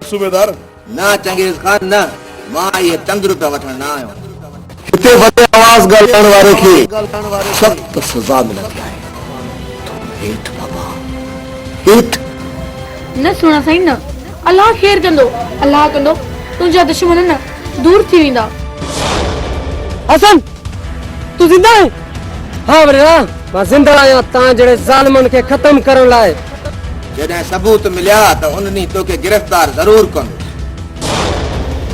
सूबेदार ना Genghis Khan ना मां ये चंद्र पे वठण ना आयो हिते वॾे आवाज़ ॻाल्हाइण वारे खे सख़्त सज़ा मिलंदी आहे। हेठि बाबा हेठि न सुणा साईं न अल्लाह ख़ैर कंदो अल्लाह कंदो तुंहिंजा दुश्मन न दूर थी वेंदा। हसन तू जिंदा है? हाँ बरेरा मां जिंदा आहियां तव्हां जहिड़े ज़ालिमनि खे ख़तम करण लाइ। जॾहिं सबूत मिलिया त उन ॾींहुं तोखे गिरफ़्तार ज़रूर कंदो।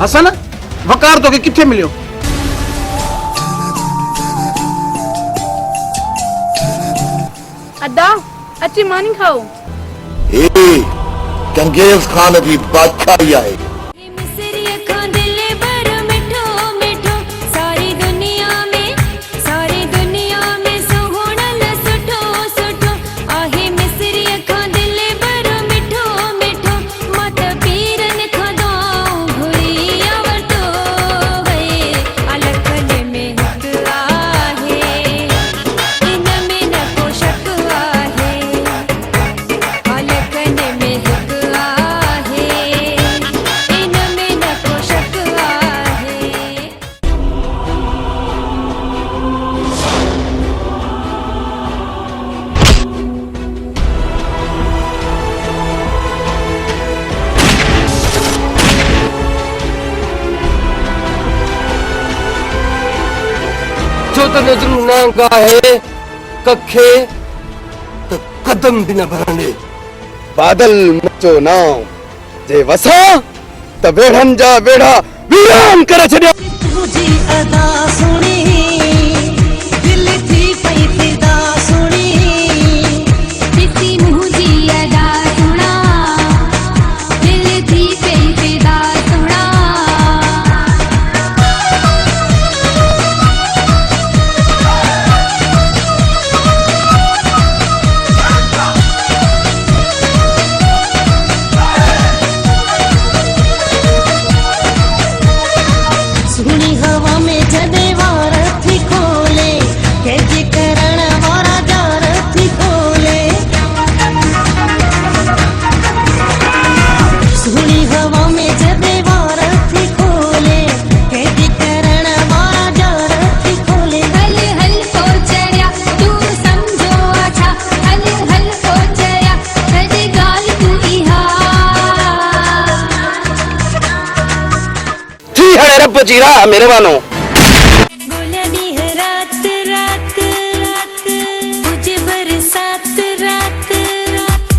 हसन वकार तोखे किथे मिलियो? अद्दा अची मानी खाओ। चंगेज खान जी बादशाही आहे। जो त नज़रूं न आहे कखे त कदम बि न भरंदे। बादल मुचो नाव जे वसा त वेढ़न जा वेढ़ा वीरान करे छॾिया। तुझी अदा सुणी दिल थी पई फिदा सुणी ॾिसी मुंहिंजी अदा सुणा दिल थी पई फिदा सुणा। सुनी हवा में जदे वार थी खोले कैदी करण वारा जार थी खोले। सुनी हवा में जदे वार थी खोले कैदी करण वारा जार थी खोले। हल हल सोचया तू समझो अच्छा हल हल सोचया सॼी ॻाल्हि तू इहा थी हणे रब जी राह मेरे वालो। गोलनी है रात रात रात मुझे बरसात रात रात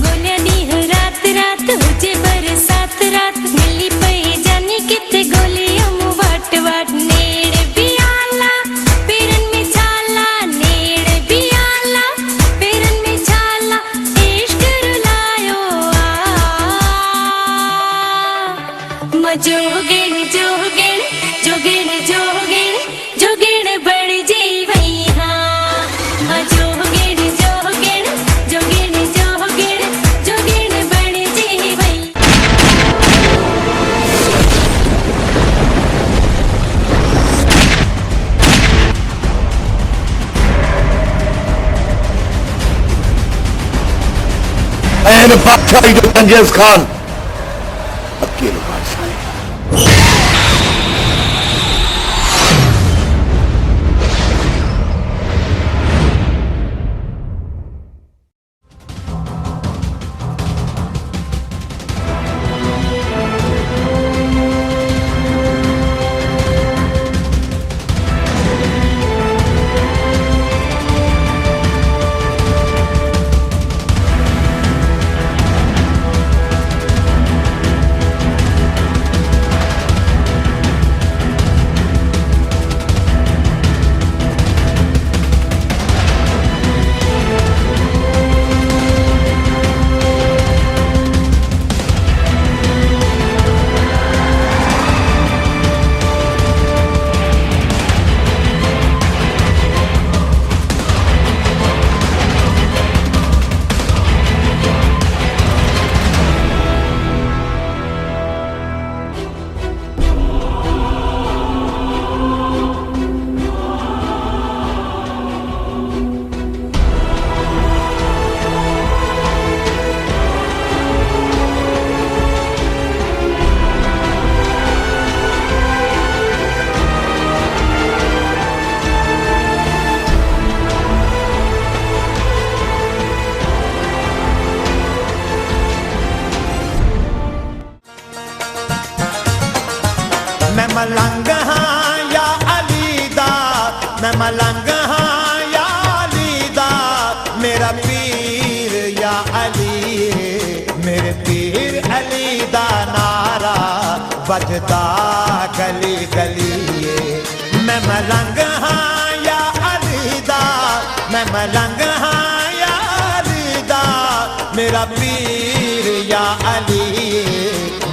गोलनी है रात रात मुझे बरसात रात मिली पई जाने किथे गोलियों मु वाट वाट नेड़ भी आला पेरन में छाला नेड़ भी आला पेरन में छाला इश्क रुलायो जोगिण जोगिण जोगिण जोगिण जोगिण बड़ जी वही हाँ जोगिण जोगिण जोगिण जोगिण जोगिण बड़ जी वही। ऐन बादशाही जो चंगेज खान अकेलो बादशाह है। मैं मलंग हाँ या अली दा मेरा पीर या अली मेरे पीर अली दा नारा बजदा गली गली मैं मलंग हाँ या अली दा मैं मलंग हाँ या अली दा मेरा पीर या अली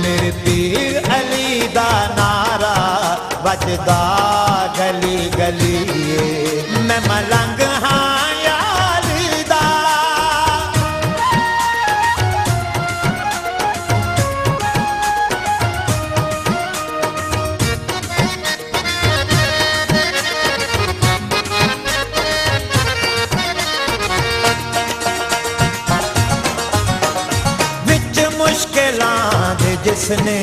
मेरे पीर अली दा नारा बजदा गली गली मैं मलंग हाँ या अली दा विच मुश्किलां दे जिसने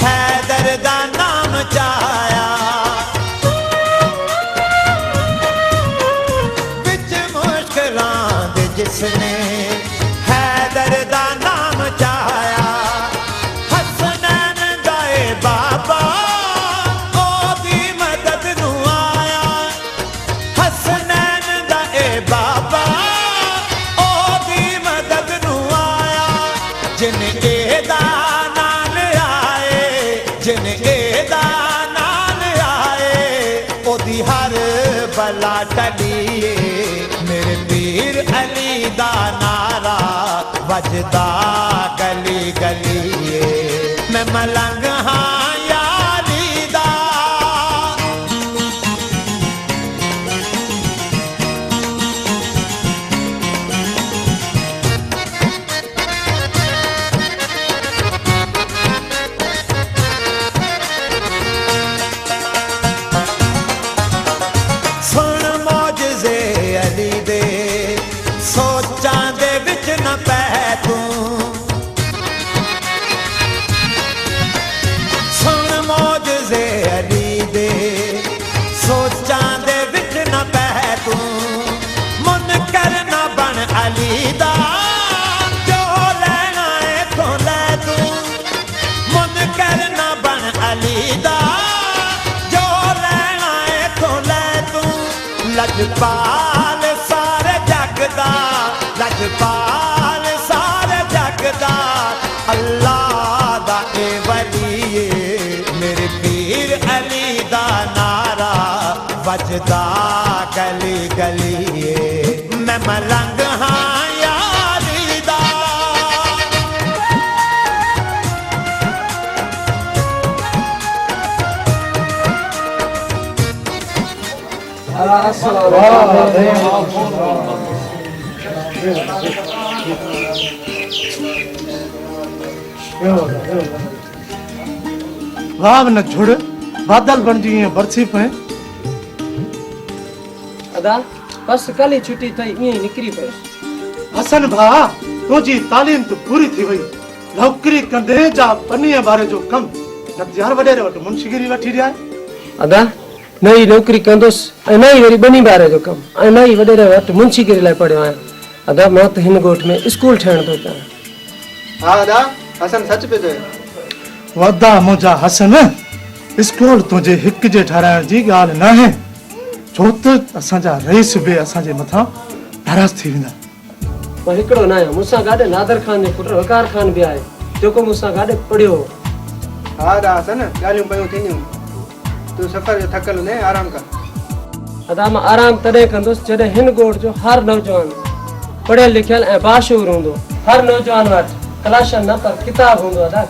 हैदर दा नाम चाया विच मुश्किलां दे जिसने हैदर दा नाम चाया हसनैन दाए बाबा ओदी मदद नू आया हसनैन दाए बाबा ओदी मदद नू आया जिन एदा नाल आए जिन एदा नाल आए ओदी हर बला टलिए मेरे पीर अली दा नारा वजदा गली गली मैं मलंग हाँ या अली दा सुन मौजज़े अली दे सोचां दे विच न पै तू सुन मौजज़े अली दे सोचां दे विच न पै तू मुनकर न बन अली दा जो लेना है तो ले तू मुनकर न बन अली दा जो लेना है तो ले तू लजपाल सारे जगदा लजपाल सारे जगदा अल्लाह दा ए वली मेरे पीर अली दा नारा वजदा गली गली मैं मलंग हाँ या अली दा वाह न झुड़ बादल बन जी बरसी पे अदा बस कल ही छुट्टी थई ईअं ई निकिरी पई हसन भा तुझी तालीम तो पूरी थी वई नौकरी कंदे जा पनीअ बारे जो कम न यार वडेरे वटि मुंशिगिरी वठी रहा अदा नई नौकरी कंदुसि ऐं नई वरी ॿनी ॿार जो कमु ऐं नई वॾेरे वटि मुंशीगिरी लाइ पढ़ियो आहियां अदा मां त हिन ॻोठ में स्कूल ठहण थो चाहियां हाँ दादा हसन सच पे तो वदा मुंहिंजा हसन स्कूल तुंहिंजे हिक जे ठाराइण जी ॻाल्हि न आहे छो त असांजा रईस बि असांजे मथां नाराज़ थी वेंदा पर हिकिड़ो न आहियां मूंसां गॾु नादर ख़ान जो पुटु वकार ख़ान बि आहे जेको मूंसां गॾु पढ़ियो हो हाँ दादा हसन ॻाल्हियूं पयूं थींदियूं तू सफ़र जो थकल हूंदे आराम कर अदा मां आराम तॾहिं कंदुसि जॾहिं हिन ॻोठ जो हर नौजवान पढ़ियल लिखियल ऐं बाशूर हूंदो हर नौजवान वटि कलाशन न पर किताब हूंदो अदा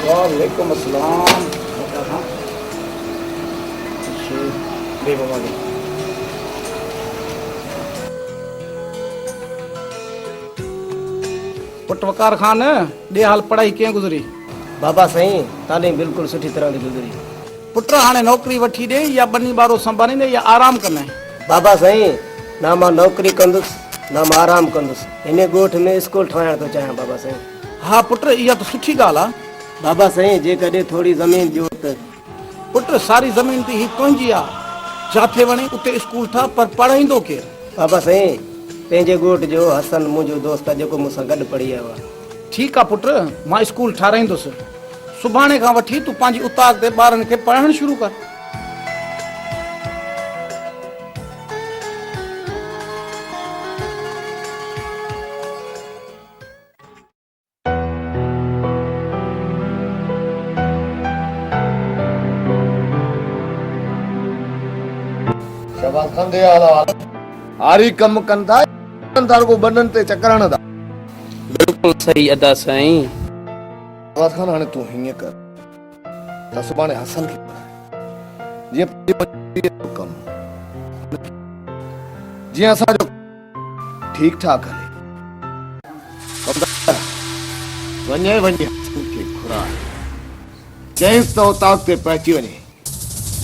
वालेकुम अस्सलाम पुट वकार खान ॾे हाल पढ़ाई कीअं गुज़री बाबा साईं तालीम बिल्कुलु सुठी तरह थी गुज़री पुट हाणे नौकरी वठी ॾे या ॿनी ॿारो संभालींदे या आराम कंदे बाबा साईं ना मां नौकरी कंदुसि ना मां आराम कंदुसि हिन ॻोठ में स्कूल ठाहिण थो चाहियां बाबा साईं हा पुट इहा त सुठी ॻाल्हि आहे बाबा साईं जे कॾहिं थोड़ी ज़मीन ॾियो त पुट सारी ज़मीन ती ही तुंहिंजी आ जाथे वणे उते स्कूल ठा पर पढ़ाईंदो केरु? बाबा साईं पंहिंजे ॻोठ जो हसन मुंहिंजो दोस्त आहे जेको मूंसां गॾु पढ़ी आयो आहे। ठीकु आहे पुट मां स्कूल ठाराईंदुसि सुभाणे खां वठी तूं पंहिंजी उताक ते ॿारनि खे पढ़णु शुरू कर। शाबाश कंदे आला हारी कम कंदा कंदार को बनन ते चकरण दा बिल्कुल सही अदा साईं। शाबाश खान हाने तू हिंगे कर त सुभाणे हसन खे पढ़ाए जे कम जी असा जो ठीक ठाक हले वने वने हसन के खुरा जैस तो ताक ते पहुंची वने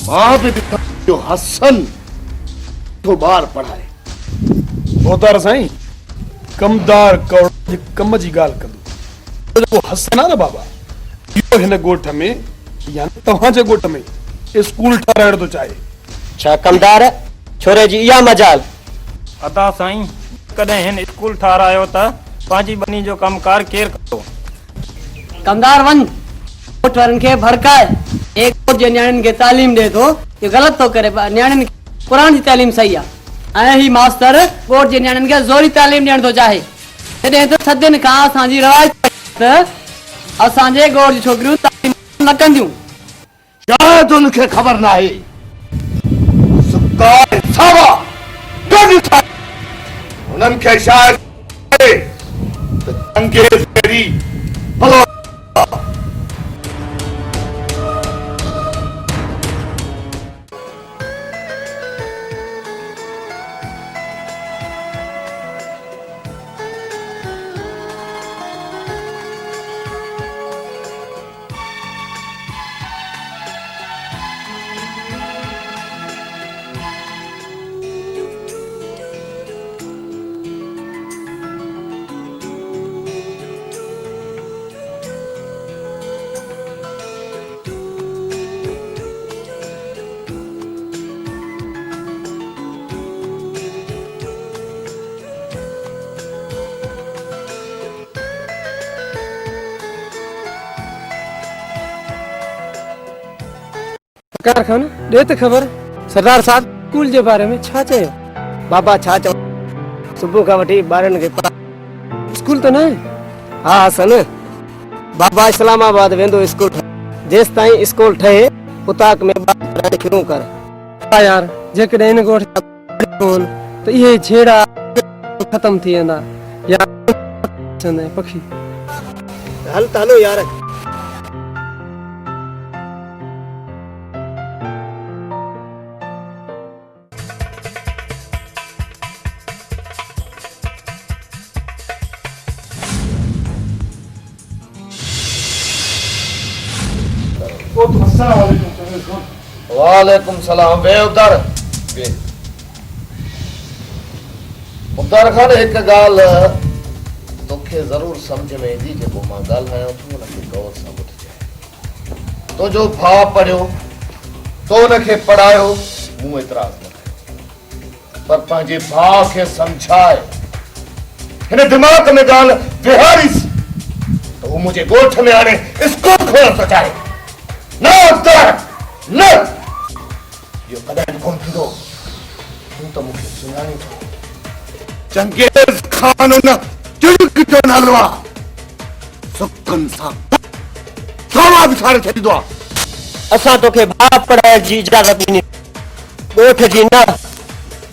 मां भी जो हसन तो बार पढ़ाए मोहतार साईं कमदार कौड़ जे कम जी ॻाल्हि कंदो जेको हसन आहे न बाबा इहो हिन ॻोठ में या तव्हांजे ॻोठ में स्कूल ठाराइण थो चाहे। छा कमदार छोरे जी इहा मजाल? अदा साईं कॾहिं हिन स्कूल ठारायो त पंहिंजी बनी जो कमकार केरु कंदो? कमदार वञ ॻोठ वारनि खे भड़काए एक ॻोठ जे नियाणियुनि खे तालीम ॾे थो इहो ग़लति थो करे। नियाणियुनि क़ुरान जी तालीम सही आहे ऐं ही मास्तर ॻोठ जे नियाणियुनि खे ज़ोरी तालीम ॾियण थो चाहे तॾहिं त सदियुनि खां असांजी रवायत त असांजे ॻोठ जी छोकिरियूं तालीम न कंदियूं। शायद उनके खबर ना है सुकार सावा गद था उनन के शायद तो अंग्रेज तेरी भलो कारखाना ॾे त ख़बर सरदार साहब स्कूल जे बारे में छा चयो? बाबा छा चओ सुबुह खां वठी ॿारनि खे स्कूल त न आहे? हा हसन बाबा इस्लामाबाद वेंदो स्कूल जेसि ताईं स्कूल ठहे उताक में ॿार शुरू कर। हा यार जेकॾहिं हिन ॻोठ कोन त इहे छेड़ा ख़तम थी वेंदा यार पखी हल त हलो यार। वालेकुम सलाम बे उधर बे उधर खान एक गाल तोखे जरूर समझ में ईंदी जेको मां ॻाल्हायां थो उनखे गौर सां ॿुधजांइ। तो जो भाउ पढ़ियो तो उनखे पढ़ायो मूं एतिराज़ न कयो पर पंहिंजे भाउ खे सम्झाए हिन दिमाग़ में ॻाल्हि विहारीसि त हू मुंहिंजे ॻोठ में हाणे स्कूल खोलण थो चाहे। न न यो कॾहिं कोन थींदो तूं त मूंखे सुञाणी थो चंगेज़ खान उन चिड़क जो नालो आहे सुकन सां सावा विछारे छॾींदो आहे। असां तोखे भाउ पढ़ाइण जी इजाज़त ॾिनी ॻोठ जी न।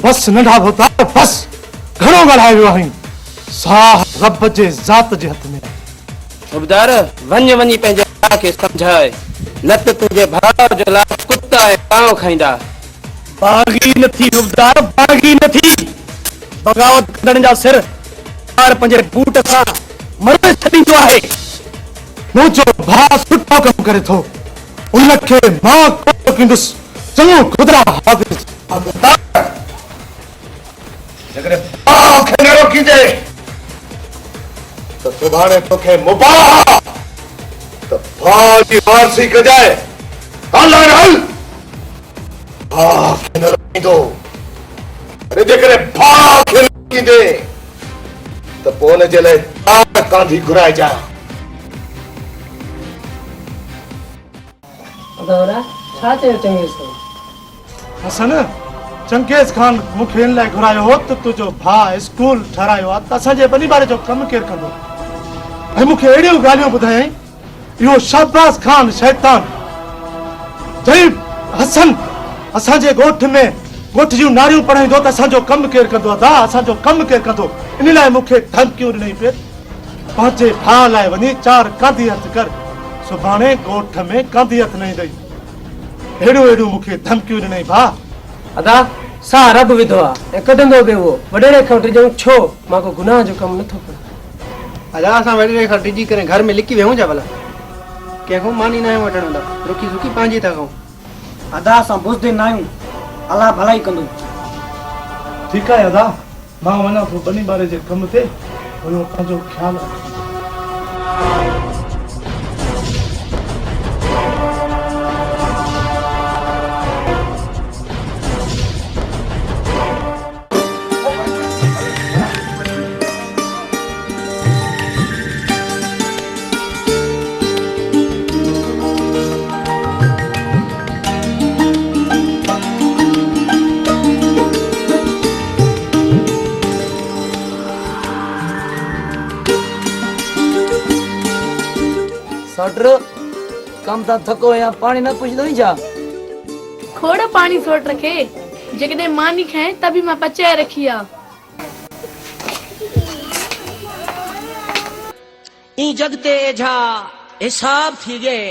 बस नंढा होता बस घणो ॻाल्हाए वियो आहीं साह रब जे ज़ात जे हथ में। सुबेदार वञ वञी पंहिंजे भाउ खे सम्झाए न त तुंहिंजे भाउ जे लाइ कुता ऐं कांव खाईंदा। बागी नथी सुबेदार बागी नथी बगावत कंदड़ जा सिर ॿार पंहिंजे बूट सां मरे छॾींदो आहे। मुंहिंजो भाउ सुठो कमु करे थो उनखे मां कोन कंदुसि चङो खुदरा हाफ़िज़। जेकॾहिं भाउ खे न रोकींदे त सुभाणे तोखे मुबाह तो भागी वारसी कजाए हल हल भाग न दो अरे देख रे भाग न दे तो पोने जले कांधी घुराए जा अदावरा छा चयो चंगेज़ खान हसन चंगेज़ खान मूंखे इन लाइ घुरायो हो त तुंहिंजो भाउ स्कूल ठारायो आहे त असांजे ॿनी बारे जो कमु केरु कंदो ऐं मूंखे अहिड़ियूं ॻाल्हियूं ॿुधायईं इहो शाहबाज़ खान शैतान जय हसन असांजे ॻोठ में ॻोठ जूं नारियूं पढ़ाईंदो त असांजो कमु केरु कंदो अदा असांजो कमु केरु कंदो इन लाइ मूंखे धमकियूं ॾिनई पिए पंहिंजे भाउ लाइ वञी 4 कांधी हथ कर सुभाणे ॻोठ में कांधी हथ न ईंदई अहिड़ियूं मूंखे धमकियूं ॾिनई भाउ अदा सा रब विधो आहे ऐं कढंदो बि उहो वॾेरे खां टिजऊं छो मां को गुनाह जो कमु नथो कयां अदा असां वॾेरे खां टिजी करे घर में लिकी वेहूं छा भला कंहिंखो मानी न आहियूं वठण हूंदा रुकी रुकी पंहिंजी था खाऊं अदा असां बुज़दिल न आहियूं अलाह भलाई कंदो ठीकु आहे अदा मां वञा थो ॿनी बारे जे कम ते हुयो पंहिंजो ख़्यालु रख सॉटर कम था थको या पानी न पुछदो ही जा खोड़ पानी सोट रखे जगदे मानी खाए तभी मैं पचाए रखिया ई जगते झा हिसाब थी गए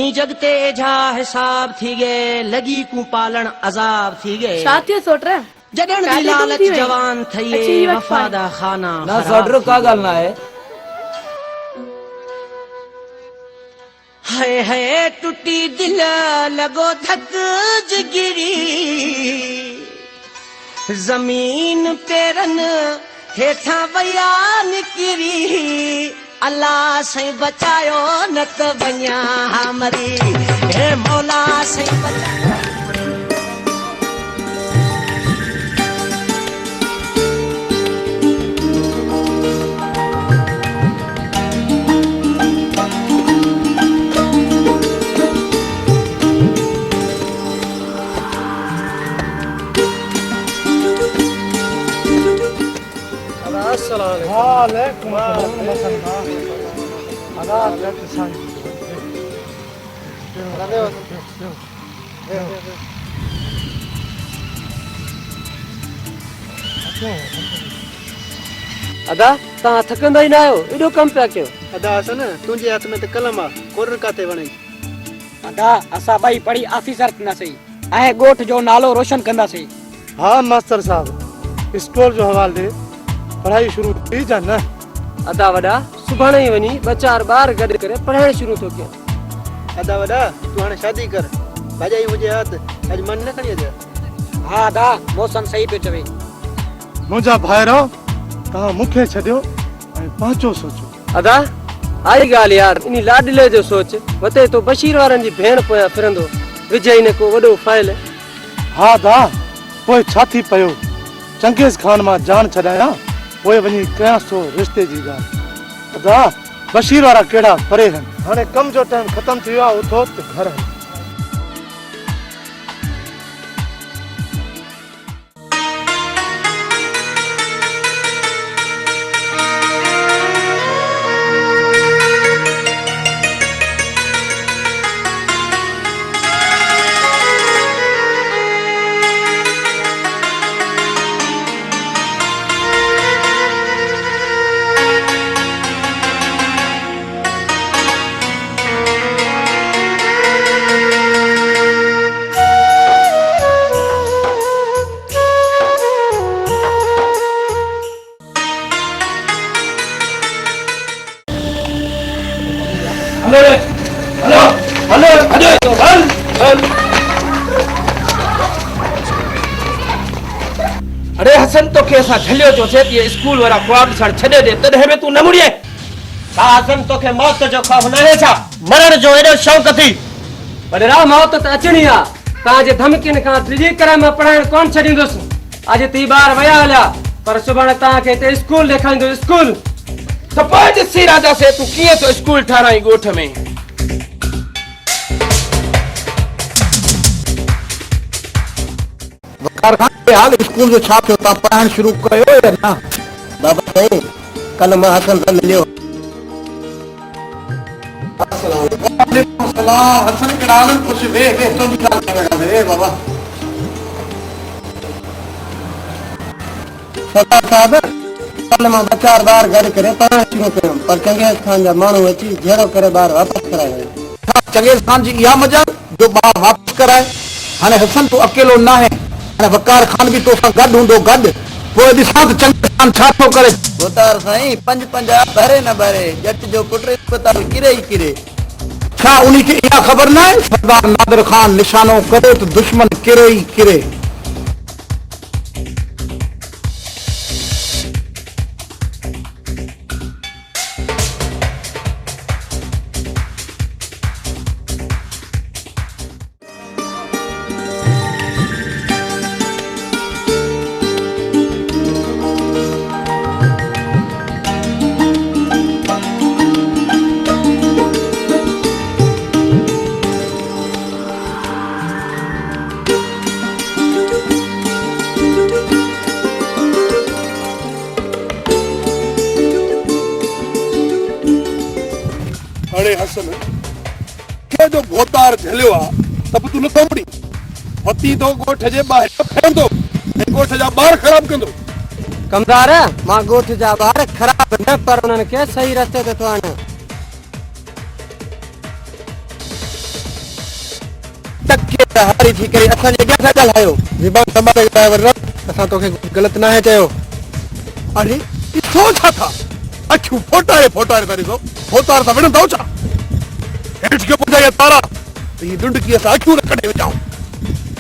ई जगते झा हिसाब थी गए लगी को पालन अजाब थी गए साथियों सोट रहा जगन दी लालच जवान थई वफादा खाना ना सॉटर का गल ना है हाय हाय टूटी दिल लगो धक जिगिरी जमीन पेरन हेठा वया निकरी अल्लाह से बचायो न त बनिया मरी हे मौला से बचायो वालेकुम अदा तव्हां थकंदा ई न आहियो एॾो कमु पिया कयो अदा हसन तुंहिंजे हथ में त कलम आहे कोर काथे वणे अदा असां ॿई पढ़ी ऑफिसर थींदासीं ऐं ॻोठ जो नालो रोशन कंदासीं हा मास्टर साहब स्कूल जो हवाले दे पढ़ाई शुरू थी जा न अदा वॾा सुभाणे ई वञी 2-4 ॿार गॾु करे पढ़ाइण शुरू थो कयां अदा वॾा तूं हाणे शादी कर भाॼाई हुजे हथ अॼु मन न खणी अचे हा अदा मौसम सही पियो चवे मुंहिंजा भाइरो तव्हां मूंखे छॾियो ऐं पंहिंजो सोचो अदा आई ॻाल्हि यार इन लाडले जो सोच वते तो बशीर वारनि जी भेण पोयां फिरंदो विजय ने को वॾो फाइल हा दा पोइ छा थी पियो चंगेज़ खान मां जान छॾायां पोइ वञी कयांसि थो रिश्ते जी ॻाल्हि अदा बशीर वारा कहिड़ा परे आहिनि हाणे कम जो टाइम ख़तम थी वियो आहे उथो त घर हल अरे हसन तो के असां झलियो चोसे ती स्कूल वारा ख्वाब छड़ छॾे दे तॾहिं बि तूं न मुड़िए हसन तोखे मौत जो खौफ न है छा मरण जो एडो शौक थी वडेरा मौत त अचणी आ तव्हांजे धमकियुनि खां त्रिजी करे मां पढ़ाइण कोन छॾींदुसि अॼु ती ॿार विया हलिया पर सुभाणे तव्हांखे हिते स्कूल ॾेखारींदो स्कूल त पोइ ॾिसी राजा से तूं कीअं तो स्कूल ठाराई ॻोठ में हाल स्कूल जो छा थियो तव्हां पढ़ाइण शुरू कयो या न बाबा साईं कल मां हसन सां मिलियो हसन कड़ालन कुछ वे तो भी काम करेगा रे बाबा सरदार साहब कल मां बचार बार गॾु करे पढ़ाइण शुरू कयो पर चंगेज़ खान जा माण्हू अची जहिड़ो करे ॿार वापसि कराए वियो चंगेज़ खान जी इहा मजाल जो ॿार वापसि कराए हाणे हसन तूं अकेलो न आहे हाणे वकार खान भी तोसां गॾु हूंदो गॾु पोइ ॾिसां त चंगेज़ खान छा थो करे बोतार साईं 5-5 भरे न भरे जट जो पुट अस्पताल किरे ई किरे छा उन्ही खे इहा ख़बर न आहे सरदार नादिर खान निशानो करे त दुश्मन किरे ई किरे हसन के जो भोतार झलियो आ तब तू न थोपड़ी वती तो गोठ जे बाहर फेंदो गोठ जा बाहर खराब कंदो कमदार मां गोठ जा बाहर खराब न पर उन्हनि खे सही रस्ते ते थो आणे टके हारी थी करे असां जे अॻियां था ॻाल्हायो ज़बान संभाले ड्राइवर रख असां तोखे ग़लति न आहे चयो अरे इथो छा था अखियूं फोटारे तारी सो फोटार सां विढ़ंदो छा हेठ के पुजाया तारा ये डुंड की असां अखियूं न कढे वञाऊं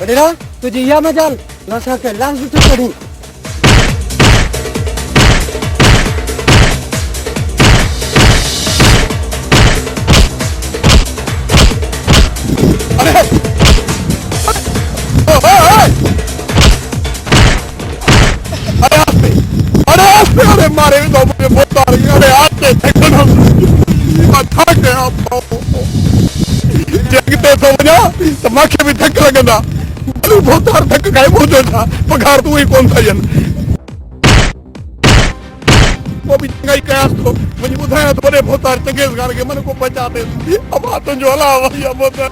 वडेरा तुंहिंजी इहा मजाल असां खे लाश ॾिठो कढी अरे मारे तो मुझे बोतार अरे आते देखो अच्छा के आप जगते तो वञा त माखे भी धक लगंदा अरे बोतार धक काए पहुंचो था पगार तू ही कोन थयन वो भी चंगाई कयास तो मुझे बुधाया तो बड़े बोतार चंगेज़ खान के मन को बचाते अब तो जो हला वया बोतार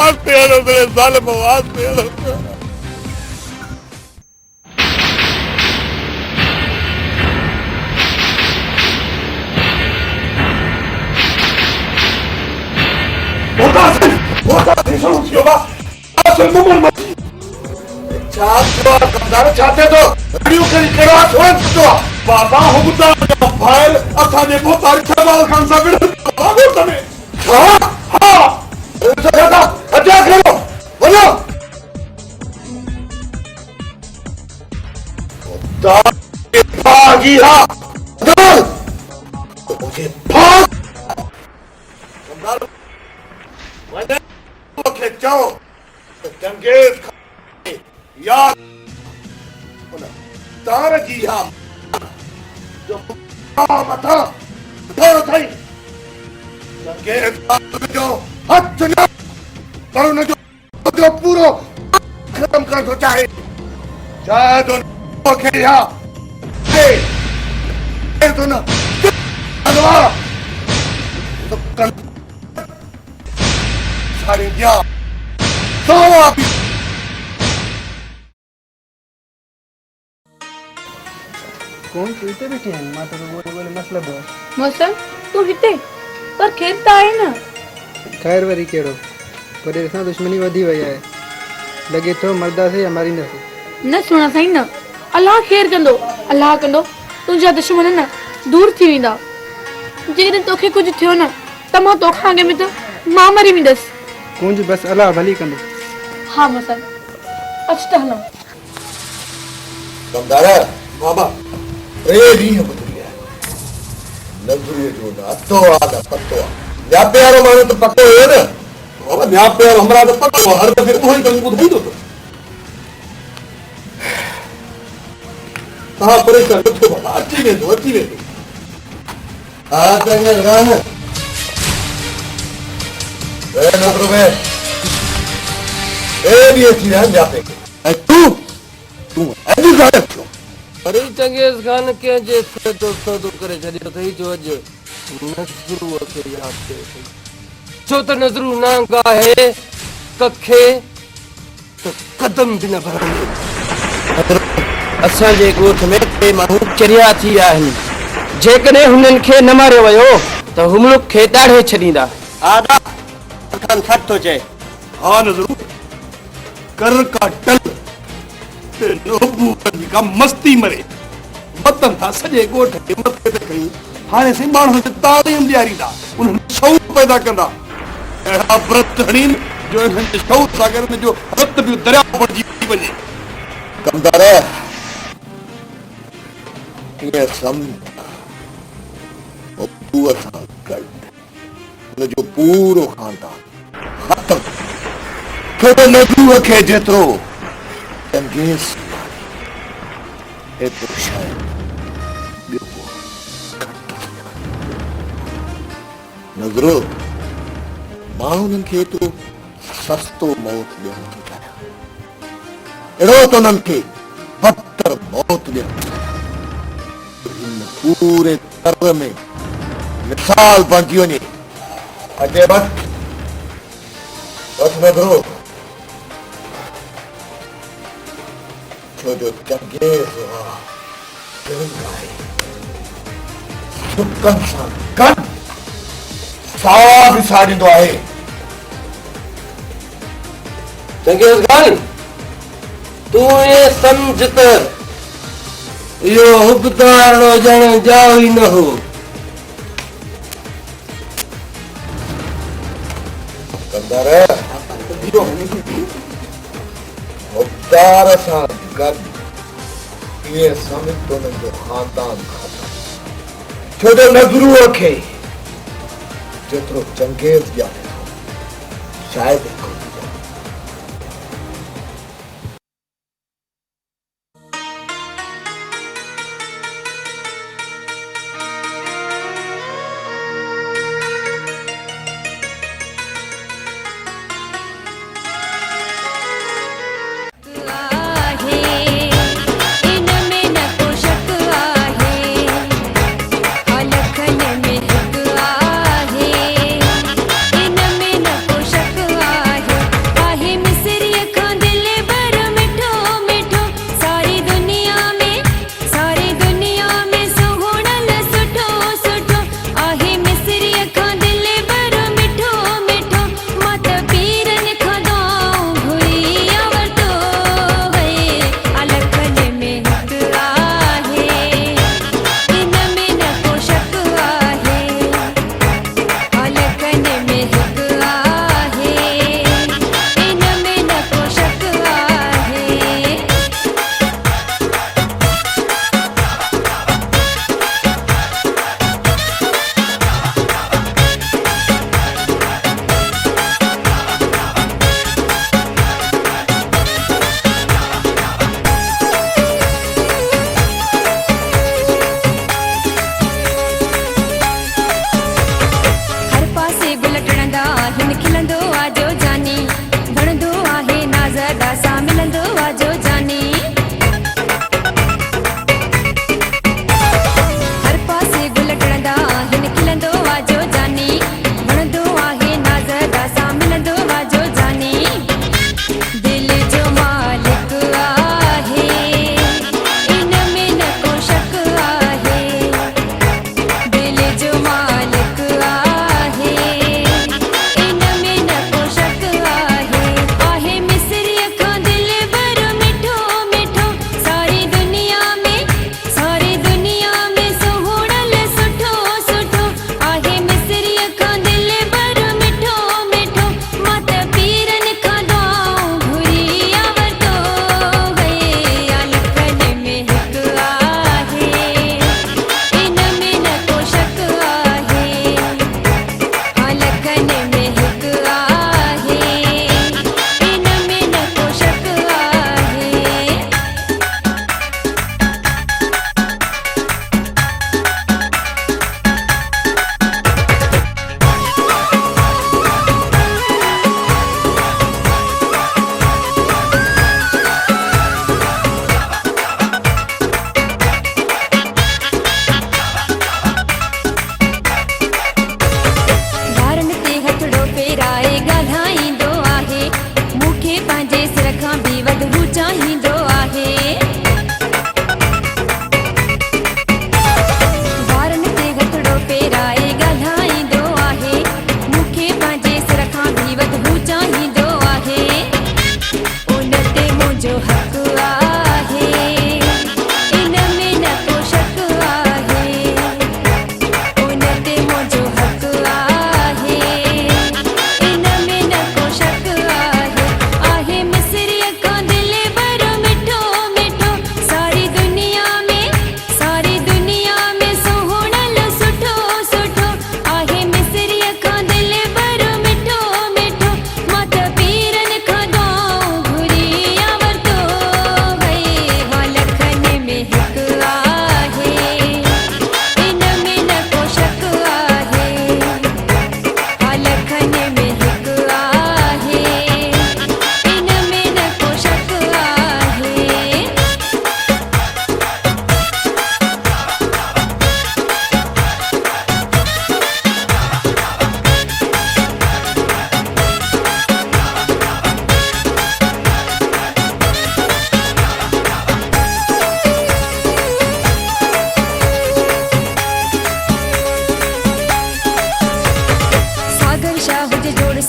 आस्ते हलो रे जालिम आस्ते हलो चाहते तो वीडियो करी करो तो बाबा हुकुदा फाइल असांजे बोतार जमाल खान सां विढ़ बाबू तने हां हां दादा अटैक करो वञो बोतार के भागी हा दल मुझे भाग वञो के चओ चंगेज़ यार तार जी हा जो मथा थोरो थई चंगेज़ खान जो हथ न पर उन जो पूरो खत्म कर तो चाहे तो खे हा तो न अगवा तो कल सारे दिया सोवा कौन तू इते बैठी है मां तो बोले मसला बस मौसम तू हिते पर खेत त आहे न खैर वरी केड़ो पर असां दुश्मनी वधी वई आहे लगे तो मरदा से या मारींदा से न सुणा साईं न अल्लाह ख़ैर कंदो अल्लाह कंदो तुंहिंजा दुश्मन न दूर थी वेंदा जेकॾहिं तोखे कुझु थियो न त मां तोखां अॻे में त मां मरी वेंदसि कुंज बस अल्लाह भली कंदो हा मौसम अच त हलूं कमदार बाबा टे ॾींहं गुज़री विया नज़रिए जो न अतो आहे न पतो आहे न्यापे वारो माण्हू त पको हुयो न बाबा न्यापे वारो हमरा त पतो आहे, हर दफ़े उहो ई कमु ॿुधाईंदो त तव्हां परेशान न थियो बाबा, अची वेंदो अची वेंदो। हा चङे खान नज़र में बि अची विया न्यापे खे ऐं तूं अॼु गायब थियो। अरे चंगेज़ खान कंहिंजे सौदो सौदो करे छॾियो अथई जो अॼु नज़रूअ खे यादि कयो अथई, छो त नज़रू नांग आहे कखे त कदम बि न भरंदो। असांजे ॻोठ में टे माण्हू चरिया थी विया आहिनि, जेकॾहिं हुननि खे न मारियो वियो त हुमलुक खे ॾाढे छॾींदा। आदा खान सच थो चए। हा नज़रू कर का टल ते नोबू का मस्ती मरे वतन था सॼे ॻोठ खे मथे ते कयूं। हाणे साईं माण्हुनि खे तालीम ॾियारींदा, उन्हनि शौक़ पैदा कंदा, अहिड़ा व्रत हणीनि जो इन्हनि जे शौक़ सां गॾु जो रत बि दरिया बणिजी वञे। कमदार कीअं सम्झ बबूअ सां गॾु हुनजो पूरो खानदान ख़तम, छो त नज़रूअ खे जेतिरो चंगेज़ एतिरो शायदि ॿियो को घटि थी वञे। नज़रो माण्हुनि खे एतिरो सस्तो मौत ॾियण थी चाहियां, अहिड़ो त उन्हनि खे बदतर मौत ॾियण थी चाहियां हिन पूरे दर्द में मिसाल बणिजी वञे। अॼु वक़्तु नज़रो छो जो चंगेज़ सुकनि सां गॾु साह बि साड़ींदो आहे। चंगेज़ खान तूं ये सम्झ त इहो हुकदार ॼण जाओ ई न हो। कंदर मुख्तार सां गॾु इहे सम्झ त उन्हनि जो खानदान ख़तमु, छो जो नज़रूअ खे जेतिरो चंगेज़ ॼाणे थो शायदि कोन ॼाणे। इन में न को शक आहे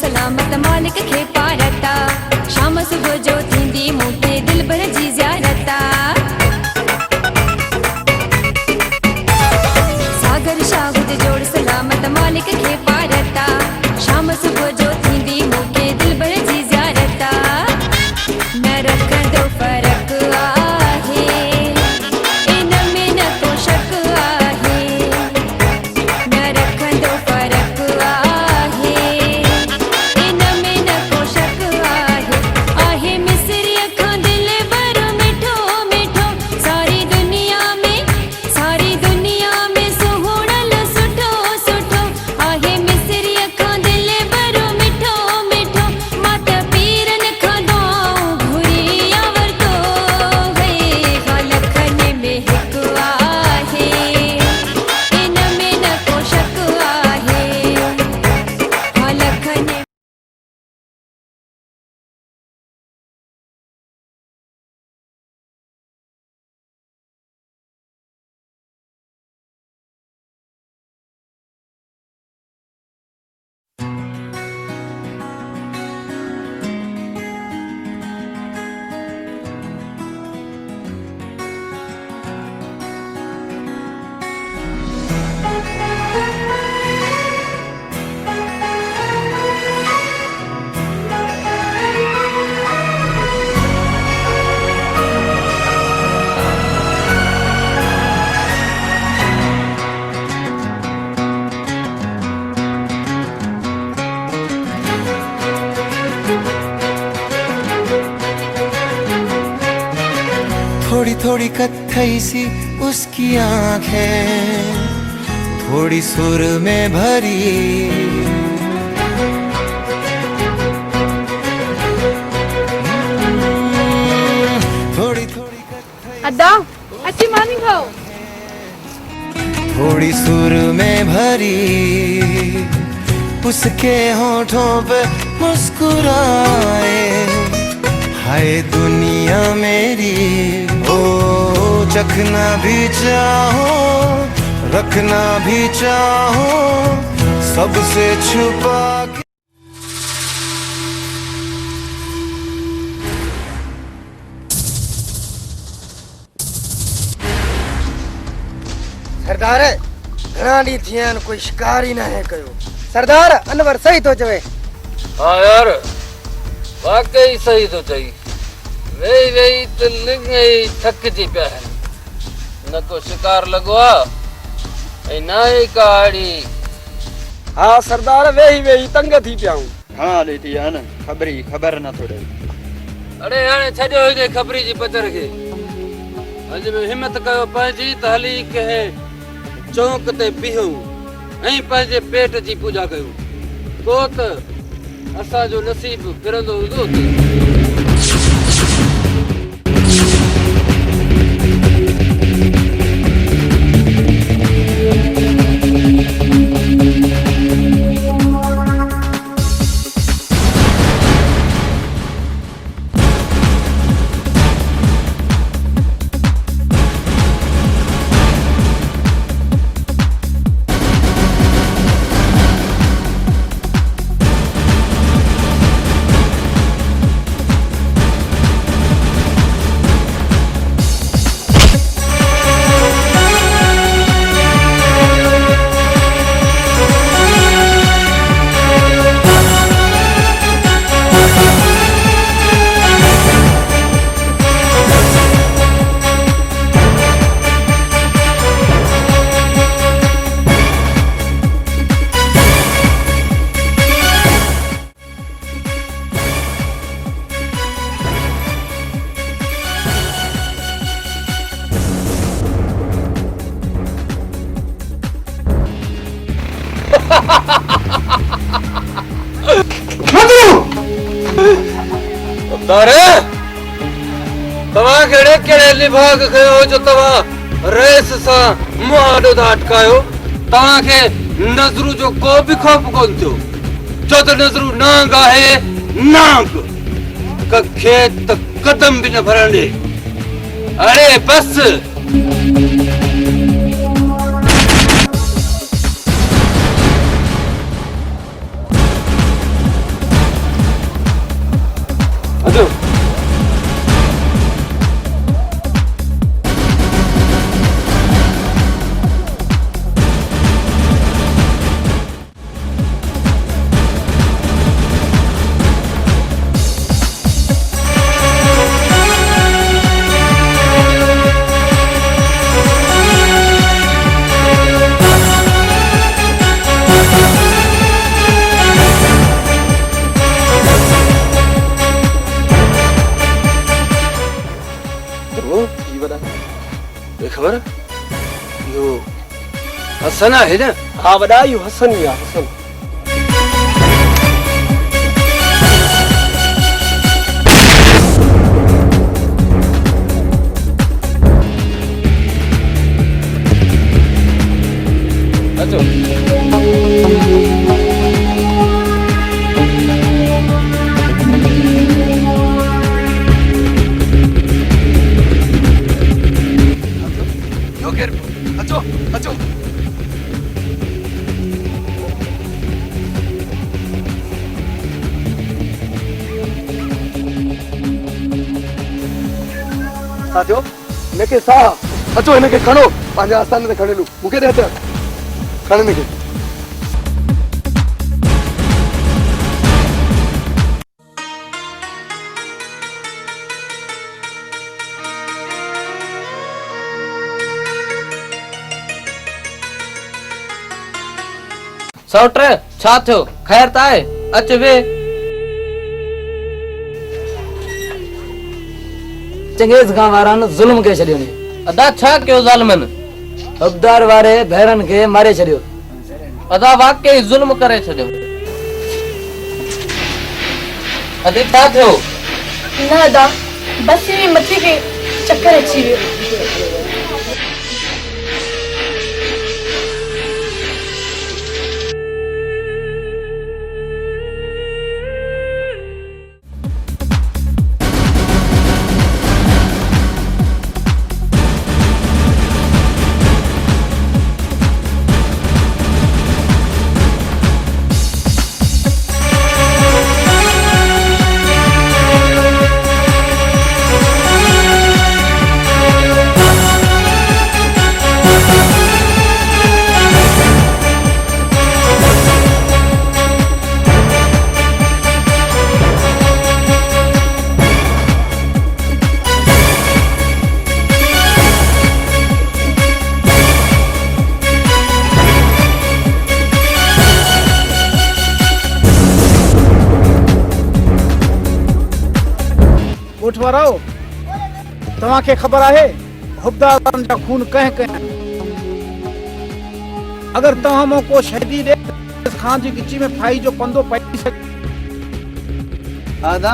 सलामत मालिक खे पारता शाम सुबह जो थींदी मूंखे दिल भर जी ज़ियारता सागर शाहुद जोड़ सलामत मालिक खे पारता शाम सुबह जो थींदी मूंखे दिल भर जी ज़ियारता न रखंदो फर्क आहे इन में न को शक आहे न रखंदो फर्क आहे इन में न को शक आहे मिस्री अखां दिल भर मिठो मिठो सारी दुनिया में सुहुणल सुठो सुठो आहे मिस्री अखां दिल भर मिठो मिठो मात पीरन खां दुआऊं घुरी आवरतो है लखन में हिकु आहे इन में न को शक आहे लखन थोड़ी थोड़ी कत्थई सी उसकी आंखें थोड़ी सुर में भरी थोड़ी थोड़ी अद्दा अच्छी मानी खाओ थोड़ी सुर में भरी उसके होठों पे मुस्कुराए हाय दुनिया मेरी ओ चखना भी चाहो रखना भी चाहो सबसे छुपा के सरदार घणा ॾींहं थिया आहिनि कोई शिकार ई नाहे कयो सरदार अनवर सही थो चवे हाँ यार वाकई सही तो चई वेही वेही त लिंग ई थकिजी पिया आहिनि न को शिकार लॻो आहे ऐं न ई कहाड़ी हा सरदार वेही वेही तंग थी पिया आहियूं हाँ ॾिठी आहे न ख़बर नथो ॾे अड़े हाणे छॾियो हिन ख़बरी जी पचर खे अॼु में हिमत कयो पंहिंजी त हली कंहिं चौक ते बीहूं ऐं पंहिंजे पेट जी पूजा कयूं पोइ त असांजो नसीब फिरंदो हूंदो तव्हां कहिड़े कहिड़े लिबाग खयो जो तव्हां रेस सां मुंहुं था अटकायो तव्हांखे नज़रू जो को बि ख़ौफ़ कोन थियो छो त नज़रू नांग आहे नांग कखे त कदम बि न भरण ॾे अरे बस हसन आहे न? हा वॾा इहो हसन ई आहे हसन। अचो अचो साथियों हिनखे साह अचो हिनखे खणो पंहिंजे आस्थान ते खणी हलूं मूंखे ॾे हथ खण हिनखे। सौट छा थियो ख़ैर त आहे अच वे। चंगेज़ खान वारनि ज़ुल्म करे छॾियो नी। अदा छा कयो ज़ालिमनि? हबदार वारे भैरनि खे मारे छॾियो। अदा वाकई ज़ुल्म करे छॾियो। अदे छा थियो? न अदा बस में मथे खे चक्कर अची वियो। वाराओ तव्हांखे ख़बर आहे हुबदार वारनि जा खून कंहिं कया। अगर तव्हां मूं को शहीदी ॾे खान जी गिची में फाई जो पंदो पई सघे। आदा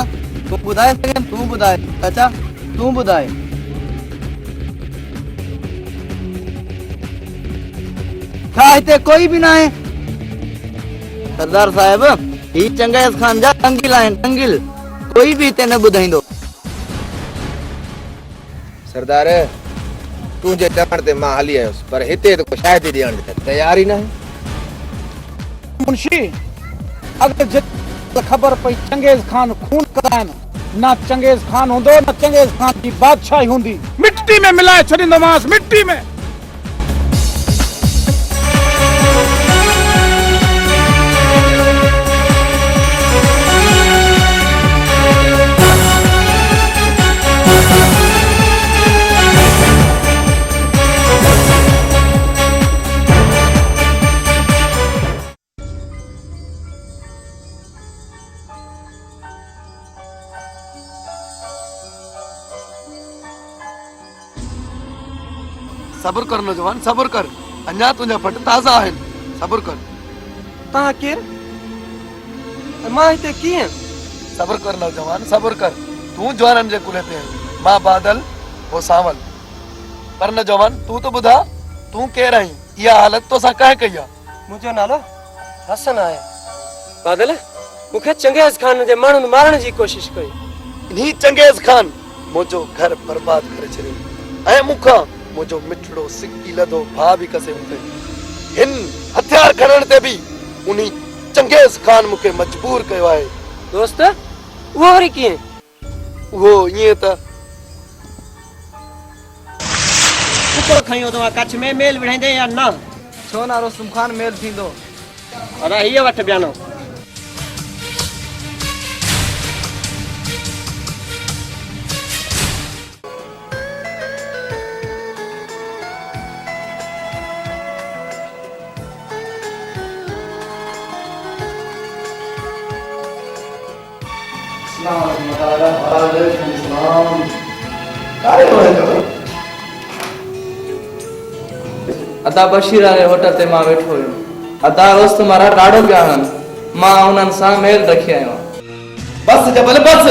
तूं ॿुधाए सघे तूं ॿुधाए चाचा तूं ॿुधाए। छा हिते कोई बि न आहे? सरदार साहिब ही चंगेज़ खान जा टंगिल आहिनि टंगिल कोई बि हिते न ॿुधाईंदो। सरदार तुंहिंजे चवण ते मां हली आयुसि पर हिते त को शायदि ॾियण ते तयार ई न आहे। मुंशी अगर ख़बर पई चंगेज़ खान खून कंदा आहिनि न चंगेज़ खान हूंदो न चंगेज़ खान जी बादशाही हूंदी। मिट्टी में मिलाए छॾींदोमांसि मिट्टी में। सब्र कर नौजवान सब्र कर अञा तुंहिंजा फट ताज़ा आहिनि सब्र कर। तव्हां केरु? मां हिते कीअं? सब्र कर नौजवान सब्र कर तूं जवाननि जे कुले ते आहीं मां बादल हो सावल। पर नौजवान तूं तो ॿुधा तूं केरु आहीं इहा हालत तोसां कंहिं कई आहे? मुंहिंजो नालो हसन आहे। बादल मूंखे चंगेज़ खान जे माण्हुनि मारण जी कोशिश कई। इन्ही चंगेज़ खान मुंहिंजो घर बर्बाद करे छॾियो ऐं मूंखां मुंहिंजो मिठड़ो सिक्की लधो भाउ बि कसे मूंखे। हिन हथियार खणण ते बि उन्ही चंगेज़ खान मूंखे मजबूर कयो आहे। दोस्त उहो वरी कीअं? उहो ईअं त कुतो खयो तव्हां कच्छ में मेल विढ़ाईंदे या न? छो ना रुस्तम खान मेल थींदो? अदा हीअ वठ बयानो। अदा बशीर वाले होटल ते मां वेठो हुयो अदा रोस्त मारा ॾाढो ॼाणन मां उन्हनि सां मेल रखी आयो बस जबल बस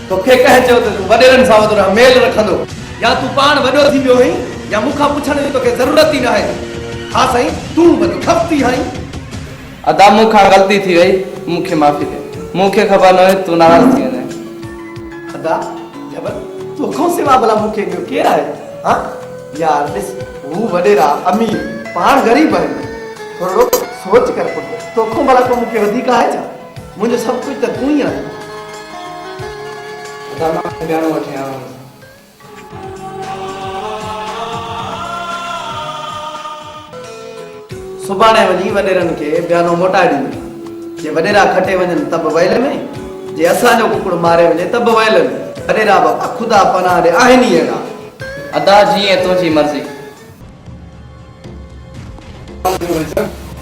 तोखे कह चयो त तूं वॾेरनि सां वॾो मेल रखंदो या तूं पाण वॾो थी वियो आहीं या मूंखां पुछण जी तोखे ज़रूरत ई न आहे हा साईं तूं वॾो खपती आहीं अदा मूंखां ग़लती थी वई मूंखे माफ़ी दे मूंखे ख़बर न हुई तूं नाराज़ थी वेंदे अदा जबल तोखां सिवा भला मूंखे ॿियो केरु आहे हा यार ॾिस हू वॾेरा अमीर पाण ग़रीब आहिनि थोरो सोच कर पुट तोखां भला को मूंखे वधीक आहे छा मुंहिंजो सभु कुझु त तूं ई आहीं अदा मां ॿियानो वठी आयो सुभाणे वञी वॾेरनि खे बयानो मोटाए ॾींदो जे वॾेरा खटे वञनि तब वयल में जे असांजो कुकुड़ मारे वञे तब वयल में वॾेरा बाबा ख़ुदा पनाह ॾे आहिनि ई अहिड़ा अदा जीअं तुंहिंजी मर्ज़ी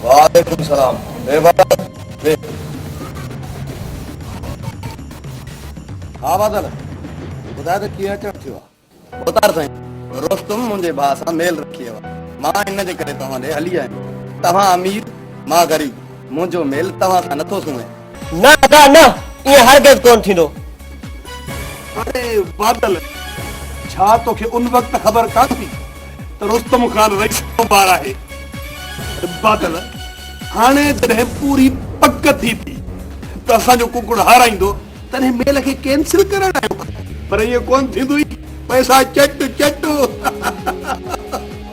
वालेकुम सलाम हा बादल ॿुधाए त कीअं अचणु थियो आहे उतार साईं रोस्तुम मुंहिंजे भाउ सां मेल रखी आहे मां इन जे करे तव्हां ॾे हली आहियां तव्हां अमीर मां ग़रीब मुंहिंजो मेल तव्हां सां नथो सुणे न अदा न ईअं हरगिज़ कोन थींदो अरे बादल छा तोखे उन वक्त ख़बर कान थी त रुस्तम खान रईस जो ॿार आहे बादल हाणे जॾहिं पूरी पक थी त असांजो कुकुड़ हाराईंदो तॾहिं मेल खे कैंसिल करण आयो पर इहो कोन थींदो पैसा चट चट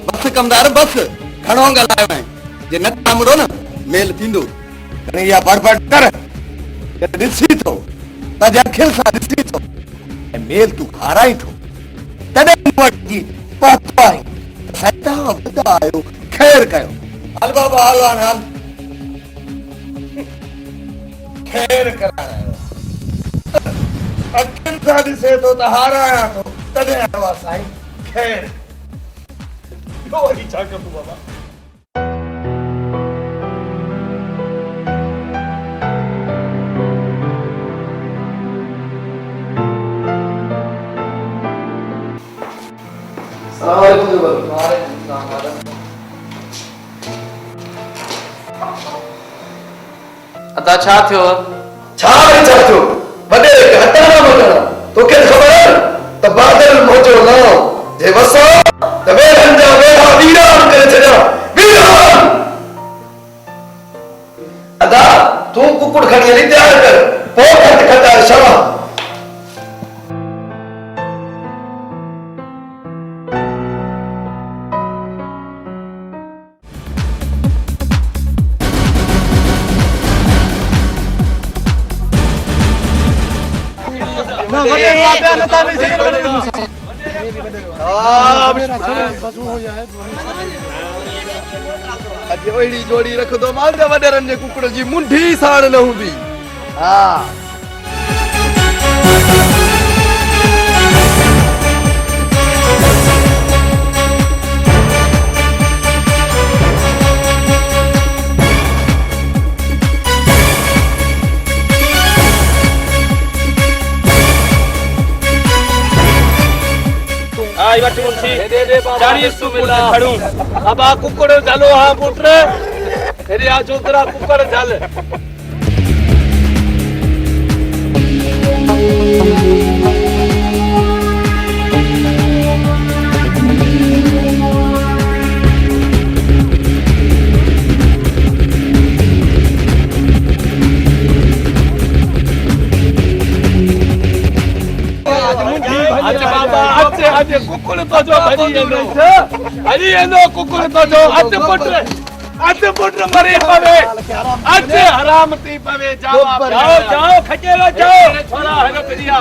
बस कमदार बस घणो ॻाल्हायो आहे जे न तामड़ो न मेल थींदो तॾहिं इहा बड़बड़ कर ॾिसी थो त अखियुनि सां ॾिसी थो ऐं मेल तूं हाराई थो तॾहिं मूं वटि पहुतो आहे सदा वॾा आहियो ख़ैर कयो हल बाबा हल हल ख़ैर कराइण आयो अखियुनि सां ॾिसे थो त हारायां थो तॾहिं आयो आहे साईं ख़ैर ॿियो वरी छा कंदो बाबा अदा छा थियो छा वरी छा थियो वॾे हटाना मटाना तोखे ख़बर आहे त बादल मुंहिंजो नाम जे वसो त वेरनि जा वेरा वीरान करे छॾिया वीरान अदा तूं कुकुड़ खणी हली तयार कर पोइ खट खटाए छवा अहिड़ी जोड़ी रखंदो मां वॾेरनि जे कुकुड़ जी मुंडी साण न हूंदी हा आई वट मुंशी चालीस कुकुड़ खड़ू अब आ कुकुड़ चलो हां पुत्र तेरे आ जोतरा कुकुड़ चल आज कुकुड़ तो जो हरी एनो कुकुड़ तो जो अच पुट मरी पवे अच हराम थी पवे जाओ जाओ जाओ खचेलो जाओ छोरा हेलो करिया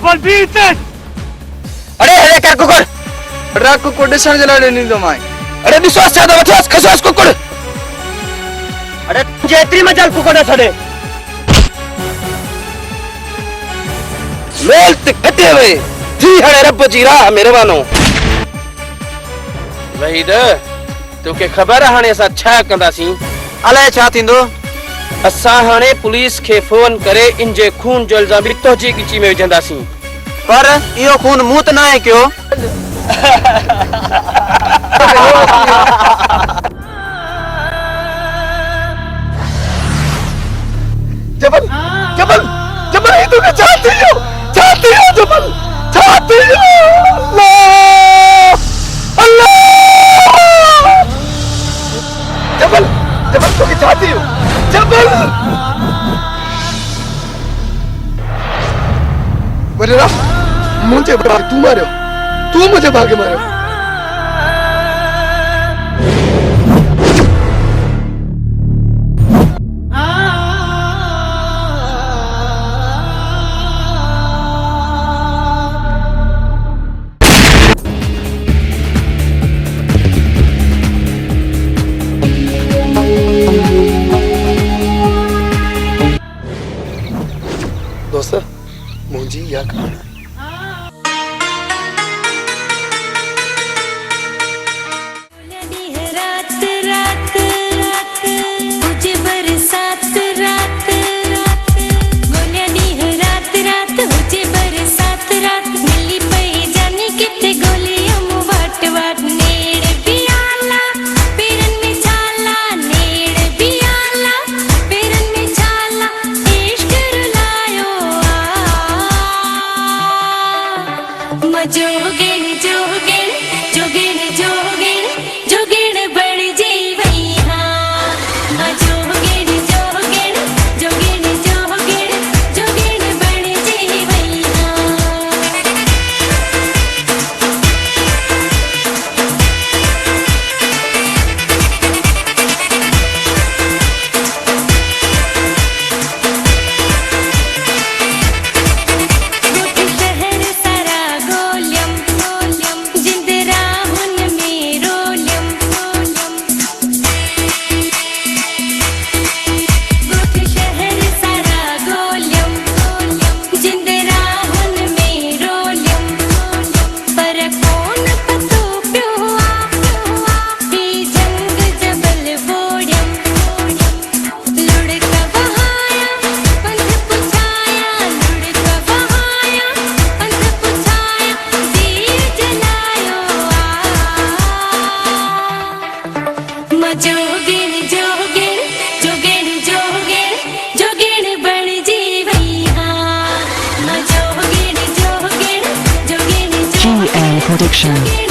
बोल बीच अरे अरे कर कुकुर अरे कुकुर ॾिसण जे लाइ ॾिनी थो मां अरे विश्वास छा थो वठोसि खसोसि कुकुर अरे जेतिरी मजाल कुकुर न छॾे मेल ते कटे वे थी हाणे रब जी राह में रवानो वहीद तोखे ख़बर आहे हाणे असां छा कंदासीं अलाए छा थींदो असां हाणे पुलिस खे फोन करे इन जे खून जो इल्ज़ाम तुंहिंजी गिची में विझंदासीं पर इहो खून मूं त न आहे कयो जबल जबल जबल ही तूने चाहती हो जबल चाहती हो अल्लाह अल्लाह जबल जबल तो की चाहती हो जबल वरेरा मुझे भाग तू मारो तू मुझे भागे मारो दोस्त मुझे या कहानी Production.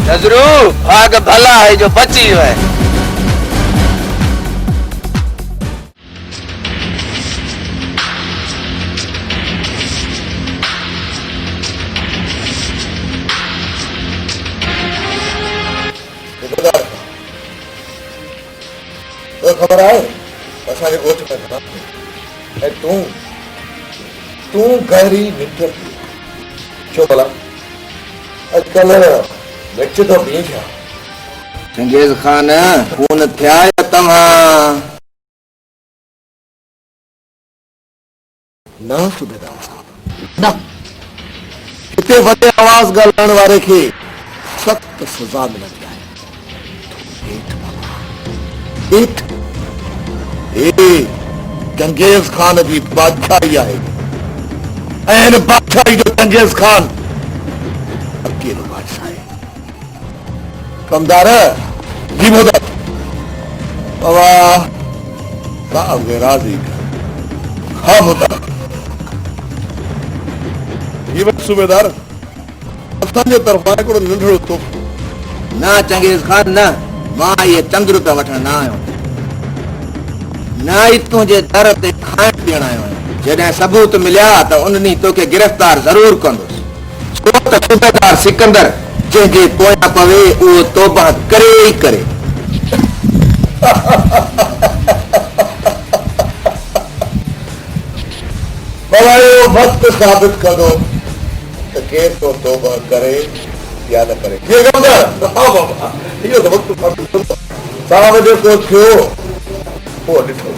नजरू भाग भला है जो बची है। तो खबर आए असांजे ॻोठ में था ऐं तूं गहरी निंड थी छो भला अॼुकल्ह विच तो पी छा? चंगेज़ खान खून थिया या तव्हां? न सूबेदार साहब न, हिते वॾे आवाज़ ॻाल्हाइण वारे खे सख़्त सज़ा मिलंदी आहे। हेठि चंगेज़ खान जी बादशाही आहे ऐं हिन बादशाही जो चंगेज़ खान अकेलो बादशाह आहे। कमदार जी मुदत बाबा साहब खे राज़ी कर। हाँ मुदत ये वक्त सूबेदार असांजे तरफ़ां हिकिड़ो नंढड़ो तोहफ़ो। ना चंगेज़ खान न, मां ये चंद्र पे वठण न आयो ना ई तुंहिंजे दर ते खाइण पीअण आयो आहियां। जॾहिं सबूत मिलिया त उन ॾींहुं तोखे गिरफ़्तार ज़रूर कंदुसि। छो त सूबेदार सिकंदर जंहिंजे पोयां पवे उहो तौबा करे ई करे। बाबा इहो वक़्तु साबित कंदो त केरु तो तौबा करे या न करे। ये कमदार हा बाबा इहो त वक़्तु साबित कंदो। साहब जेको थियो उहो ॾिठो।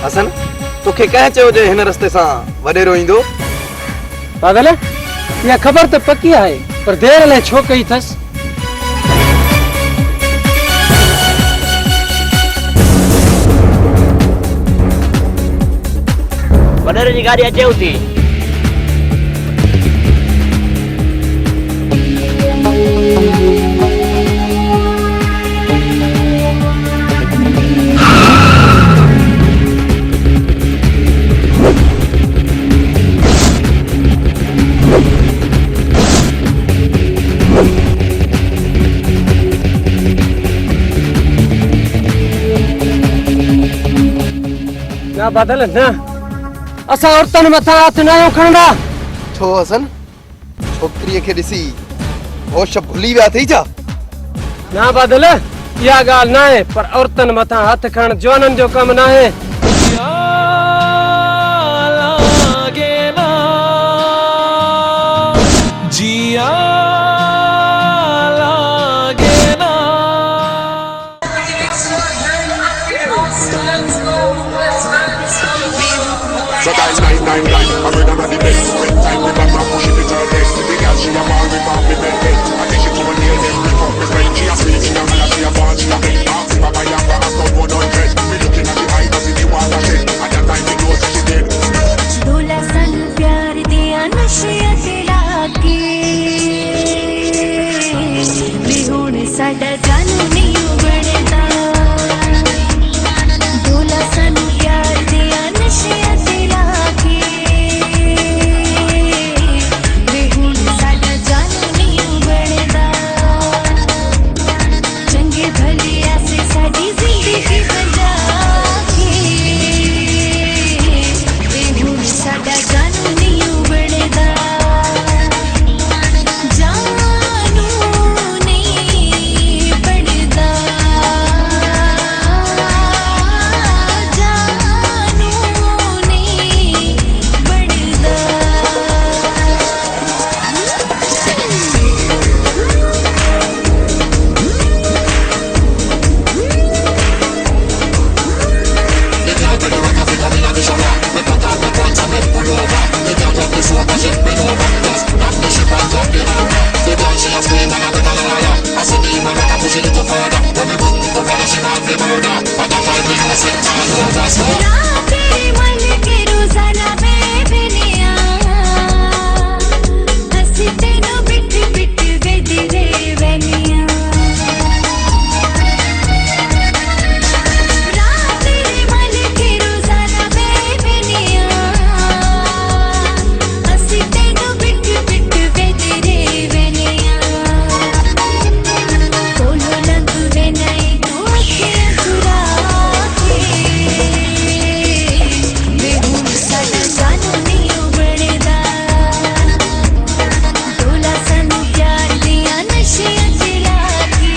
हसन तोखे कंहिं चयो जे हिन रस्ते सां वॾेरो ईंदो? पागल इहा ख़बर त पकी आहे पर देर लाइ छो कई अथसि? वॾेरे जी गाॾी अचेव थी। ना बादल न असां औरतुनि मथां हथ न खणंदा। छो हसन छोकिरीअ खे ॾिसी होश भुली विया अथई छा? ना बादल इहा ॻाल्हि न आहे पर औरतुनि मथां हथ खणण जवाननि जो कमु न आहे। साडा जान नहीं उबड़दा दूल्हा सन प्यार दिया नशिया दिला के वे हुण साडा जान नहीं उबड़दा चंगे भलिया से साडी जिंदगी बजा के वे हुण साडा जान नहीं उबड़दा तेरे मन के रोजाना बेबनिया हंसी तेनो बिट बिट वेदी रे वनिया तेरे मन के रोजाना बेबनिया हंसी तेनो बिट बिट वेदी रे वनिया कोलो लंग वे नहीं तो के चुरा के बेहुन साडा जानो नहीं उबड़दा तोला सानू प्यार दिया नशियां चला के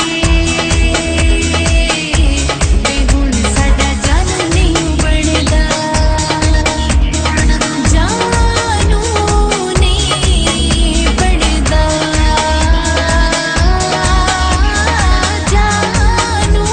बेहुन साडा जानो नहीं उबड़दा जानू नहीं पड़दा जानू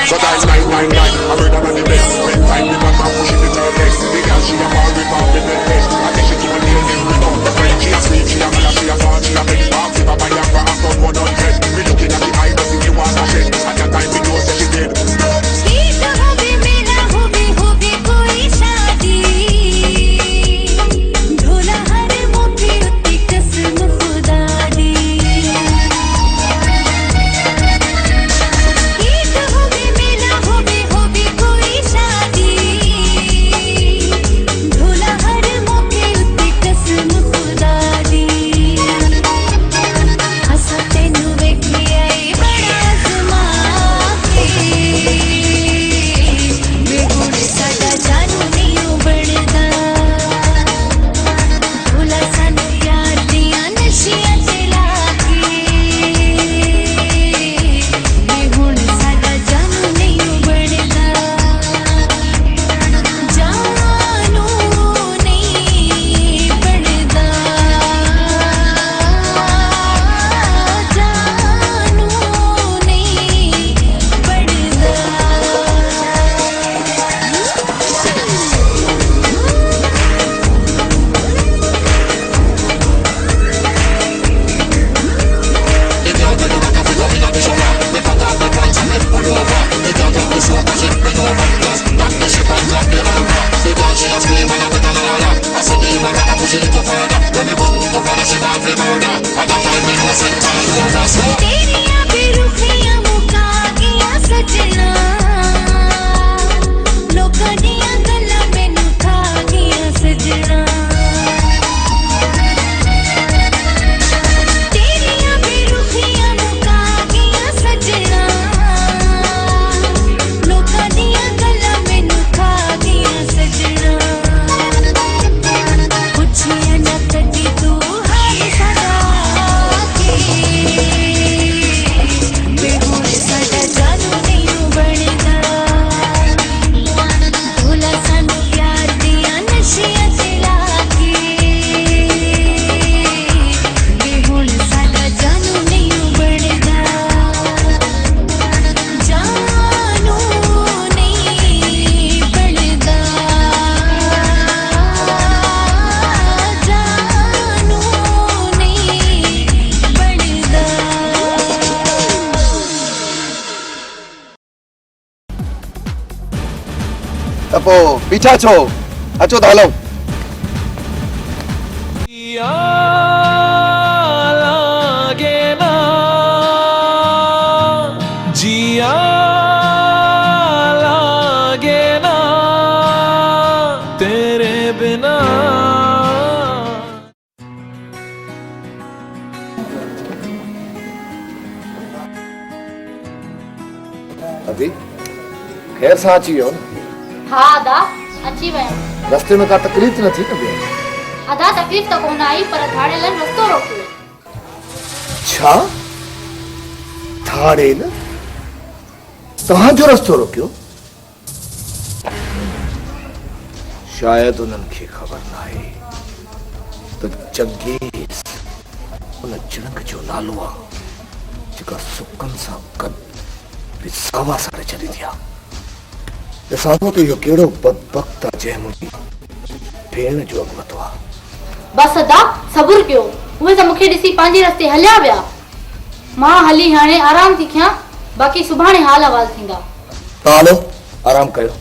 So that's 999, I heard about the best. Spend time with my mom, pushing it to her best. The girl, she a ball with mom in the best. I think she keep on nails in rhythm. The friend, she a scream, she a mala, she a fall, she a beg. Ask if I buy her for a son, 100. We looking at the eye, but if you want a shed. At that time, we know that she dead. गीत होवे मेरा होवे कोई शादी ढोला हर मुट्ठी उत्ती कसम खुदा दी गीत होवे मेरा होवे कोई शादी ढोला हर मुट्ठी उत्ती कसम खुदा दी हंसा तेनू वेखी आई बड़ा आजमा के बेहुन साडा जानू नहीं उबड़दा तोला सानू प्यार दिया नशियां चला के बेहुन साडा जानू नहीं उबड़दा जानू नहीं पड़दा जानू तेरिया बेरुखियां मुका गया सजना लोकां दियां गल्लां मैनू खा गया सजना तेरिया बेरुखियां मुका गया सजना लोकां दियां गल्लां मैनू खा गया सजना पुछिया ना कदी तू हाल सदा के बेहुन साडा जानू नहीं उबड़दा तोला सानू प्यार दिया नशियां चला के बेहुन साडा जानू नहीं उबड़दा जानू नहीं पड़दा जानू नहीं पड़दा तपो पीछा छो अचो तो हलो लागे ना जिया लागे ना तेरे बिना अभी खैर सां अची वियो न हाँ अदा अची वयम रस्ते में का तकलीफ़ न थी न भेण अदा तकलीफ़ त कोन आई पर धाड़ेलन रस्तो रोकियो छा थाड़े न तव्हांजो रस्तो रोकियो शायद उन्हनि खे ख़बर न आहे त चंगेज़ उन चिड़ंग जो नालो आहे जेका सुकनि सां गॾु सावा साड़े छॾी थी आहे सागो तो यो केड़ो बदबख्त जे मुजी भेण जो अगवतो आ। बस अदा सब्र कयो, उहे त मूंखे ॾिसी पंहिंजे रस्ते हलिया विया। मां हली हाणे आराम थी कयां, बाक़ी सुभाणे हाल अहवाल थींदा। हलो आराम कयो।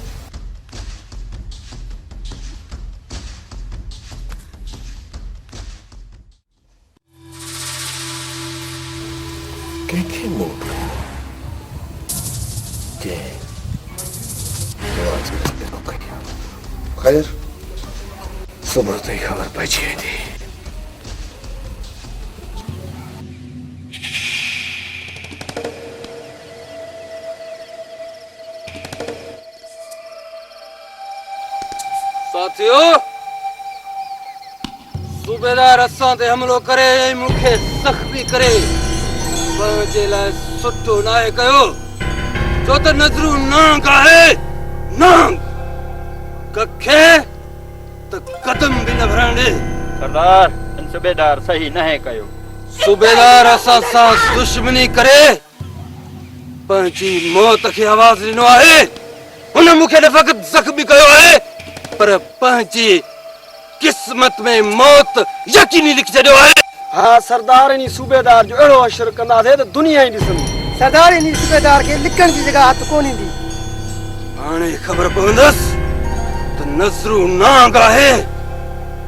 कंहिंखे मोट के खैर सुबह ताईं खबर पहुंची वेंदी। साथियों, सूबेदार असां ते हमलो करे ऐं मूंखे ज़ख़्मी करे पंहिंजे लाइ सुठो नाहे कयो, छो त नज़रू नांग आहे। नांग कखे त कदम बि न भरण ॾे। सरदार, सूबेदार सही नाहे कयो। सूबेदार असां सां दुश्मनी करे पंहिंजी मौत खे आवाज़ ॾिनो आहे। हुन मूंखे न फ़क़ति ज़ख़्मी कयो आहे, पर पंहिंजी किस्मत में मौत यकीनी लिखी छॾियो आहे। हाँ सरदार, इन सूबेदार जो अहिड़ो अशर कंदासीं त दुनिया ई ॾिसंदी। सरदार, इन सूबेदार खे लिखण जी जॻह हथ कोन ईंदी। हाणे ख़बर पवंदसि त नज़रू नांग आहे,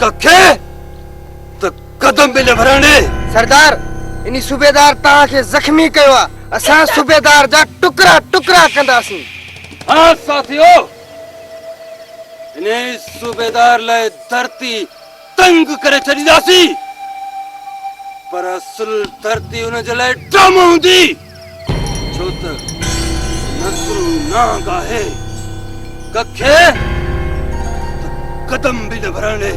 कखे त कदम बि न भरण ॾे। सरदार, इन सूबेदार तव्हांखे ज़ख़्मी कयो आहे। असां सूबेदार जा टुकड़ा टुकड़ा कंदासीं। हाँ साथियों, इन सूबेदार लाइ धरती तंग करे छॾींदासीं, पर असुल धरती हुन जे लाइ ड्रामो हूंदी, छो त नज़रू नांग आहे, कखे त कदम बि न भरण ॾे।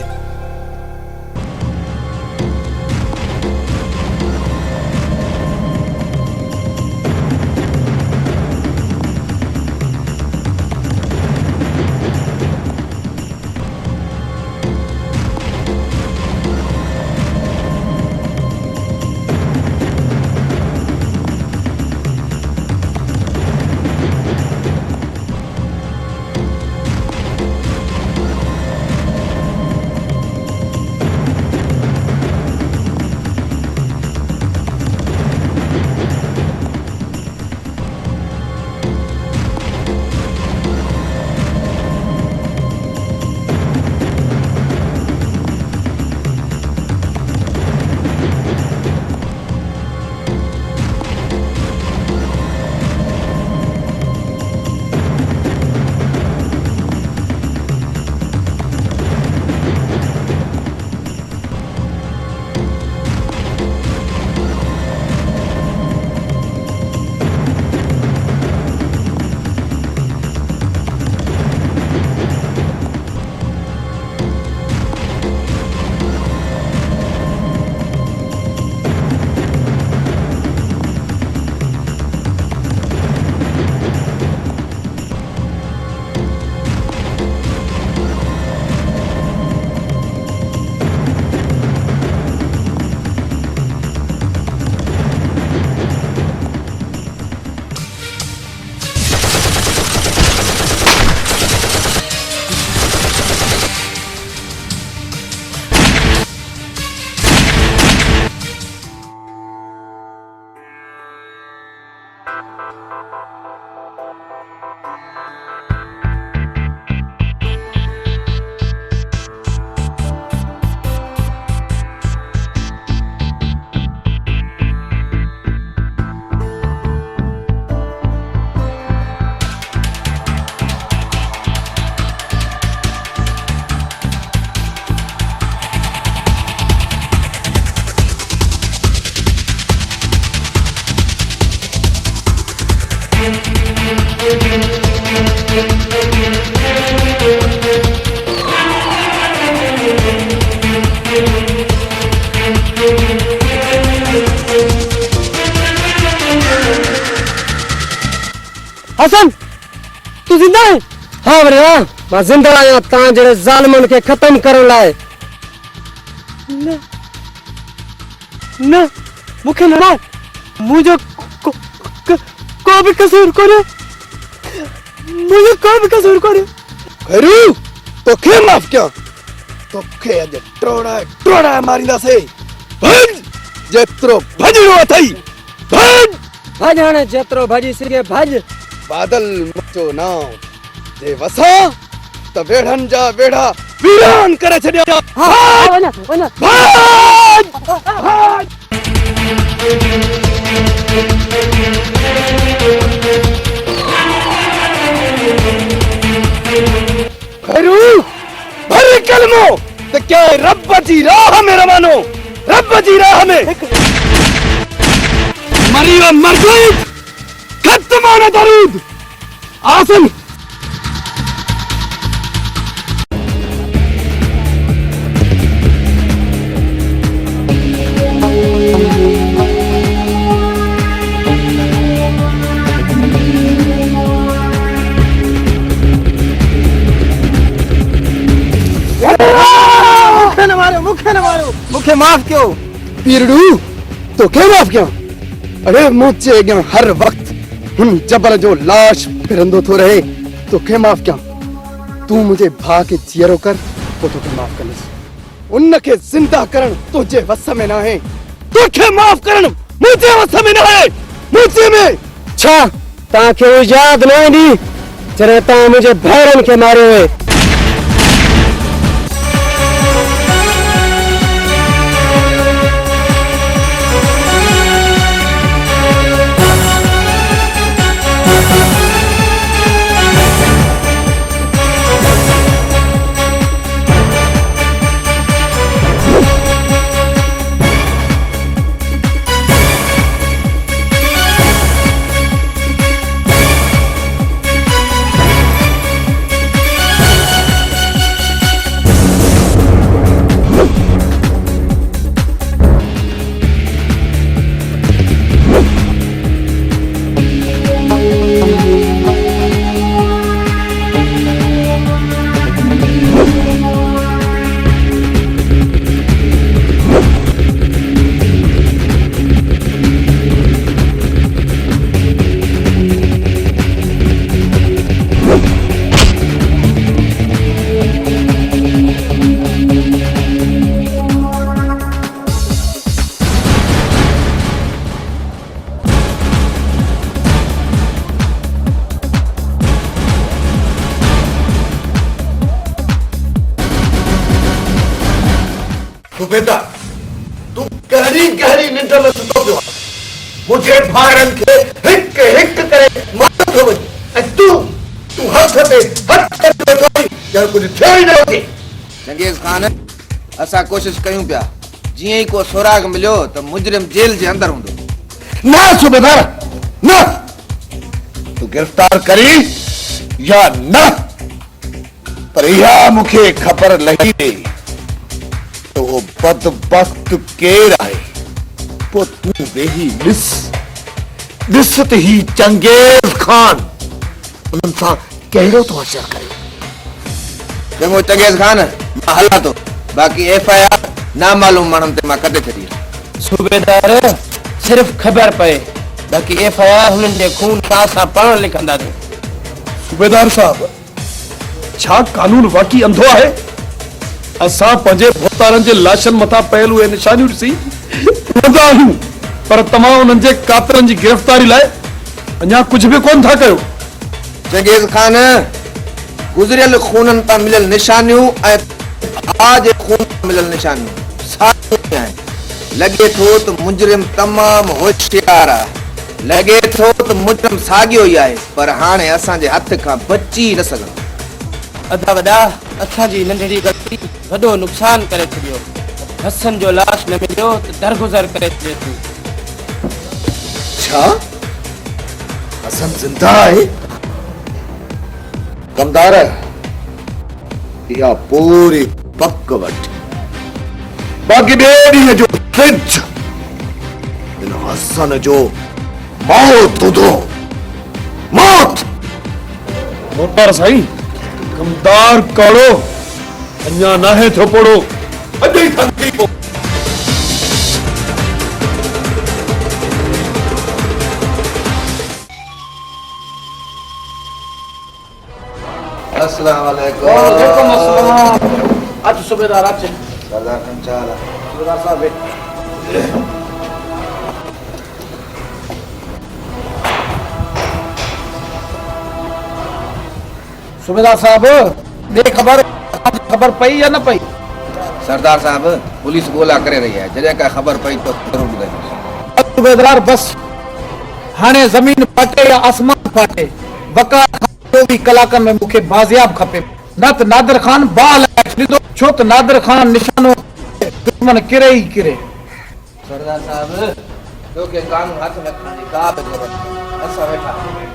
हसन, तू जिंदा है? हाँ भरे हाँ, मैं जिंदा आया तां जड़े जालिमन के खत्म करण लाए। न न मुखे न मुझे को भी कसूर कोने। मुझे कोई भी कसूर करे खैरू तो के माफ क्या तो के अज टोड़ा मारिंदा से भज जेत्रो भजणो अथई भज भज हाणे जेतिरो भजी सघे भज बादल मचो नाव जे वसा त वेढ़न जा वेढ़ा वीरान करे छडिया वञा वञा भज खैरू भर कलमो तो क्या रब जी राह में रवानो रब जी राह में मरियो मरदूद खत्म होना दरूद आसन मुखे माफ क्यों पीरड़ू तो क्या माफ क्या अरे मुझे अॻियां हर वक्त हुन जबल जो लाश फिरंदो थो रहे तो क्या माफ क्या तू मुझे भा के जीअरो कर तो तोखे माफ कंदुसि उन के जिंदा करण तुझे वस में ना है तोखे माफ करण मुझे वस में ना है मुझे में छा ताके याद न ईंदी जॾहिं तव्हां मुंहिंजे भाउरनि खे मारियो हुए सुबेदार तू गहरी गहरी निंड में सुतो पियो मुझे भारन के हिक हिक करे मार थो वञ ऐं तू हथ पे हथ करे वेठो ॼण कुझु थियो ई न हुजे चंगेज़ खान असां कोशिश कयूं पिया जीअं ई को सुराग मिलियो त मुजरिम जेल जे अंदर हूंदो ना सुबेदार न तू गिरफ्तार करी या न पर इहा मूंखे ख़बर लही ॾे तो वो बदबख्त केर आहे पो तू वेही ॾिसत ही चंगेज़ खान उन्हनि सां कहिड़ो तो असर करे चङो चंगेज़ खान मां हलां थो बाक़ी FIR नामालूम माण्हुनि ते मां कढे छॾी सूबेदार सिर्फ़ ख़बर पए बाक़ी FIR हुननि जे खून सां पाण लिखंदासीं सूबेदार साहब छा कानून वाकई अंधो आहे असां पंहिंजे भोतारनि जे लाशनि मथां पयल उहे निशानियूं ॾिसी रहंदा आहियूं पर तव्हां उन्हनि जे कातिरनि जी गिरफ़्तारी लाइ अञा कुझु बि कोन था कयो चंगेज़ खान गुज़रियल खूननि तां मिलियल निशानियूं ऐं आज खून तां मिलियल निशानियूं साॻियूं आहिनि लॻे थो त मुजरिम तमामु होशियार आहे लॻे थो त मुजरिम साॻियो ई आहे पर हाणे असांजे हथ खां बची न सघंदो अदा वॾा असांजी नंढड़ी ग़लती वॾो नुक़सान करे छॾियो हसन जो लाश न मिलियो त दरगुज़र करे छॾे तूं छा हसन ज़िंदा आहे कमदार इहा पूरी पक वठ बाक़ी ॿिए ॾींहं जो सिज हिन हसन जो मौत ॿुधो मौत मोटार साईं कमदार काड़ो अञा नाहे थियो पोड़ो अॼु ई थी पो अस्सलाम वालेकुम। वालेकुम अस्सलाम। आज सुबेदार आचे सरदार खान चाला सुबेदार साहब सुबेदार साहब दे खबर पई या न पई? सरदार साहब पुलिस गोला करे रही है, जॾहिं का ख़बर पई तो जरूर ॿुधाईंदासीं। सुबेदार बस हाणे ज़मीन फाटे या आसमान फाटे, बका 24 कलाकनि में मूंखे बाज़ियाब खपे, न त नादिर खान बाल ॾींदो, छो त नादिर खान निशानो दुश्मन किरे ई किरे। सरदार साहब तोखे कानून हथ में खणण जी का बि ज़रूरत न, असां वेठा आहियूं।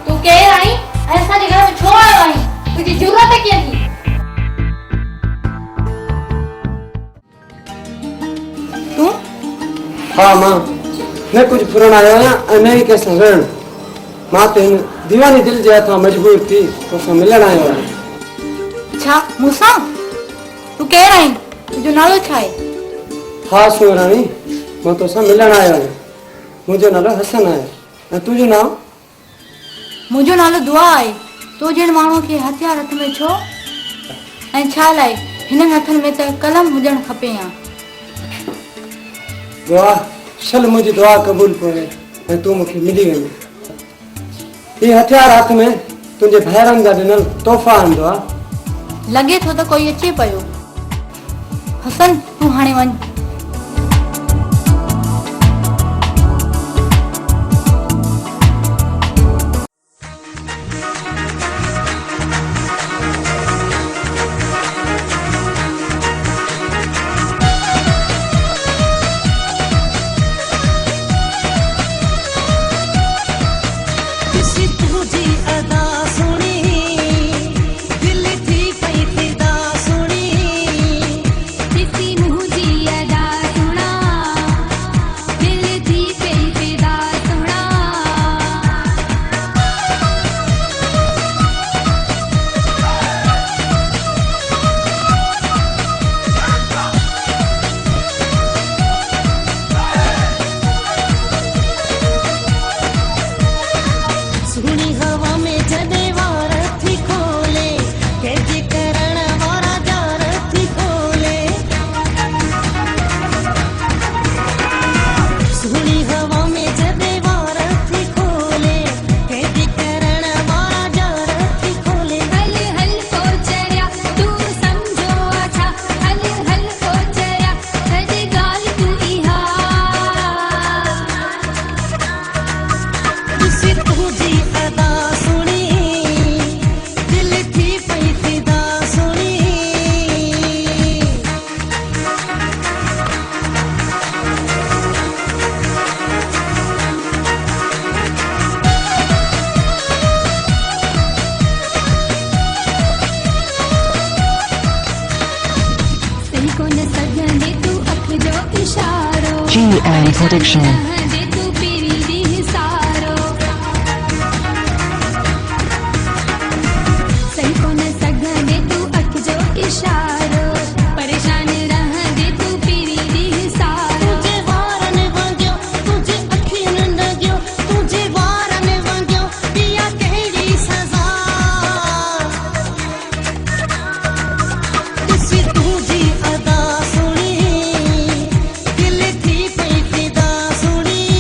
तू केर आई? ऐसा जगह में छो आयो आई? तुझी जरूरत क्या थी? तू? हाँ मां, मैं कुछ पुराना आया है, नहीं के संगण मां तो दीवानी दिल जे था मजबूर थी तो से मिलण आयो है। छा मूसा? तू केर आई? तुझो नालो छा है? हाँ सुरानी, मैं तो से मिलण आयो है। मुझो नालो हसन है। ऐं तुझो नाम? मुझो नालो दुआ है। तो जन माण्हू खे हथियार हथ में छो? ऐं छा लाइ हिननि हथनि में त कलम हुजण खपे या? दुआ शल मुझी दुआ कबूल करे ऐं तू मूंखे मिली वञे। ये हथियार हाथ में तुझे भाइरनि जा ॾिनल तोहफ़ा आंदो आहे। लगे थो त कोई अचे पियो। हसन तू हाणे वञ। GM Production. दिल थी पई फिदा सुनी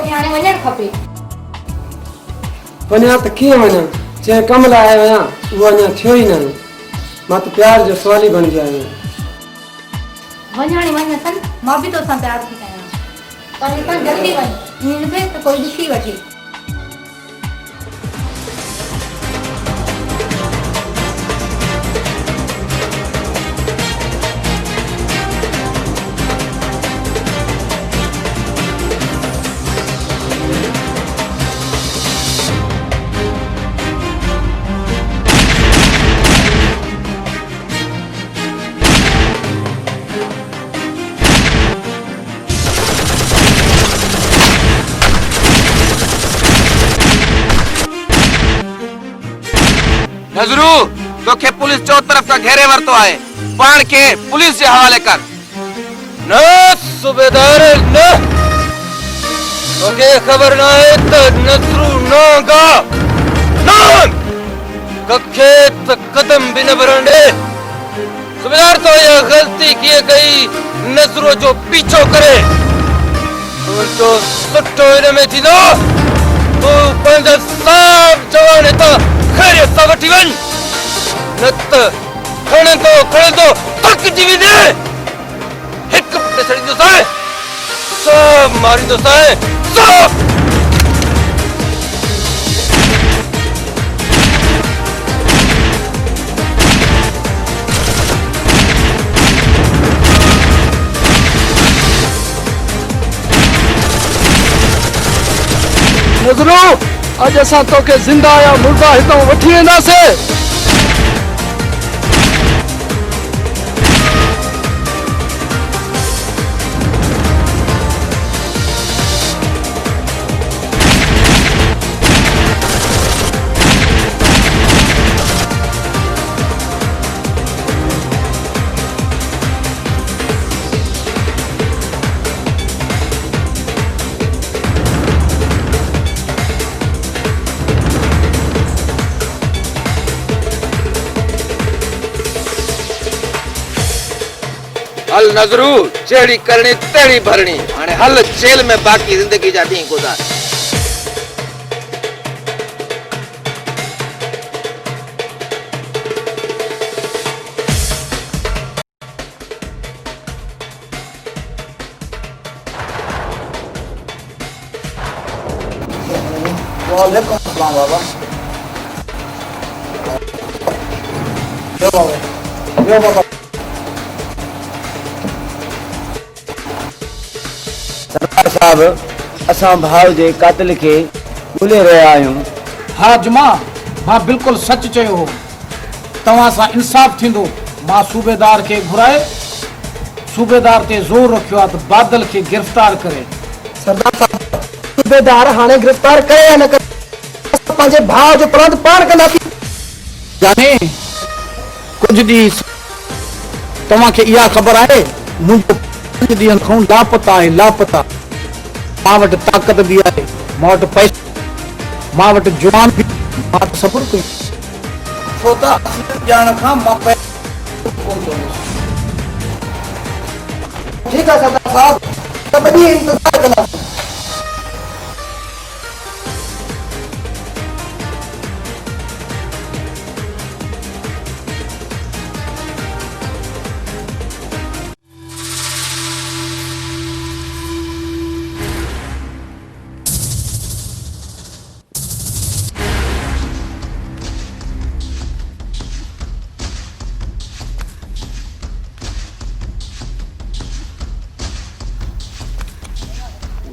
तोखे हाणे वञणु खपे। वञा त कीअं वञा, जंहिं कम लाइ आयो आहियां उहो अञा थियो ई न आहे। मां त प्यार जो सवाली बणिजी आयो आहियां। वञ हाणे वञ हसन, मां बि तोसां प्यार थी कयां, पर हितां जल्दी वञ, ईअं न थिए त कोई ॾिसी वठे। नजरू तोखे पुलिस चो तरफ का घेरे वरतो आए, पान के पुलिस के हवाले कर। न सूबेदार न, तोखे खबर ना है तो नजरू नागा नाग कखे त कदम भी न भरंदे। सूबेदार तो यह गलती किए गई नजरू जो पीछो करे तो जो सुट्टो इनमें थींदो तो पंहिंजा साफ जवान त खैरियत सां वठी वञ, न त खणंदो थकिजी वेंदे। हिकु पट छॾींदोसांइ, सभु मारींदोसांइ, सभु। नज़रो अज असां तोखे ज़िंदा या मुर्दा हितां वठी वेंदासीं। हल नजरू, जहिड़ी करणी तहिड़ी भरणी। हाणे हल जेल में बाक़ी जिंदगी जा ॾींहं गुज़ार। वालेकुम अस्सलाम बाबा। यो बाबा। सरदार साहब, असां भाउ जे कातिल खे ॻोल्हे रहिया आहियूं। हा जुमा, मां बिल्कुलु सच चयो हो। तव्हां सां इंसाफ़ थींदो। मां सूबेदार खे घुराए सूबेदार ते ज़ोर रखियो आहे त बादल खे गिरफ़्तार करे। सरदार साहब, सूबेदार हाणे गिरफ़्तार करे या न करे, असां पंहिंजे भाउ जो प्रांत पाण कंदासीं। जाने कुझु ॾींहं तव्हांखे इहा ख़बर आहे, मुंहिंजो 5 ॾींहंनि खां लापता आहे, लापता। मां वटि ताक़त बि आहे, मां वटि पैसो, मां वटि जुवान बि, मां त सब्र कयो। छो त असलियत ॼाण खां मां कोन थो। ठीकु आहे सरदार साहब, त ॿ ॾींहं इंतज़ार कंदासीं।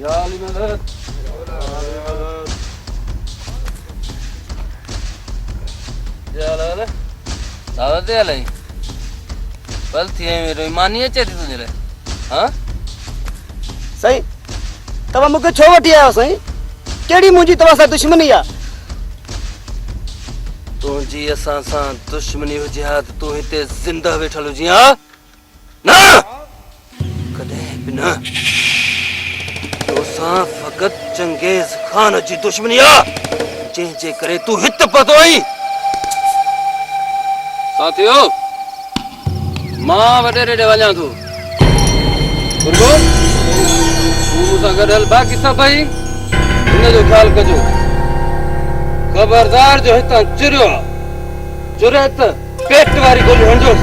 जाली मदद जाला दावत दे लाई बल थी मेरो ईमानी अचे थी तुंहिंजे लाइ। हाँ साईं, तव्हां मूंखे छो वठी आयो साईं? कहिड़ी मुंहिंजी तव्हां सां दुश्मनी आहे? तुंहिंजी असां सां दुश्मनी हुजे हा त तूं हिते ज़िंदा वेठल हुजी हा न, कॾहिं बि न। तोसां फ़क़त चंगेज़ खान जी दुश्मनी आहे, जंहिंजे करे तूं हिते पहुतो आहीं। साथियो, मां वॾे ॾेॾे वञां थो। गुरगो, तूं मूंसां गॾु हल, बाक़ी सभई जो ख्याल कजो खबरदार जो हितां चुरियो चुरे त पेट वारी गोली हणजोस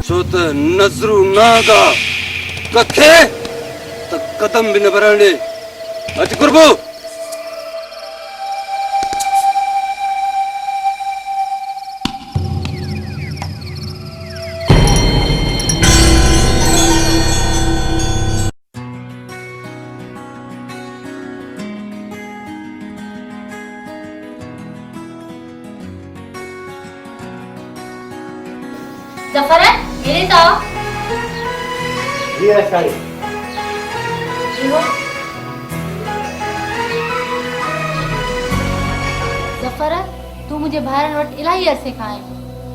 छो त नज़रू नागा कथे त कदम भी न भरणे अच कुर्बो जफर है मेरे तो जी राजस्थानी जफर तू मुझे ॿाहिरि वटि इलाही अरसे खां आहे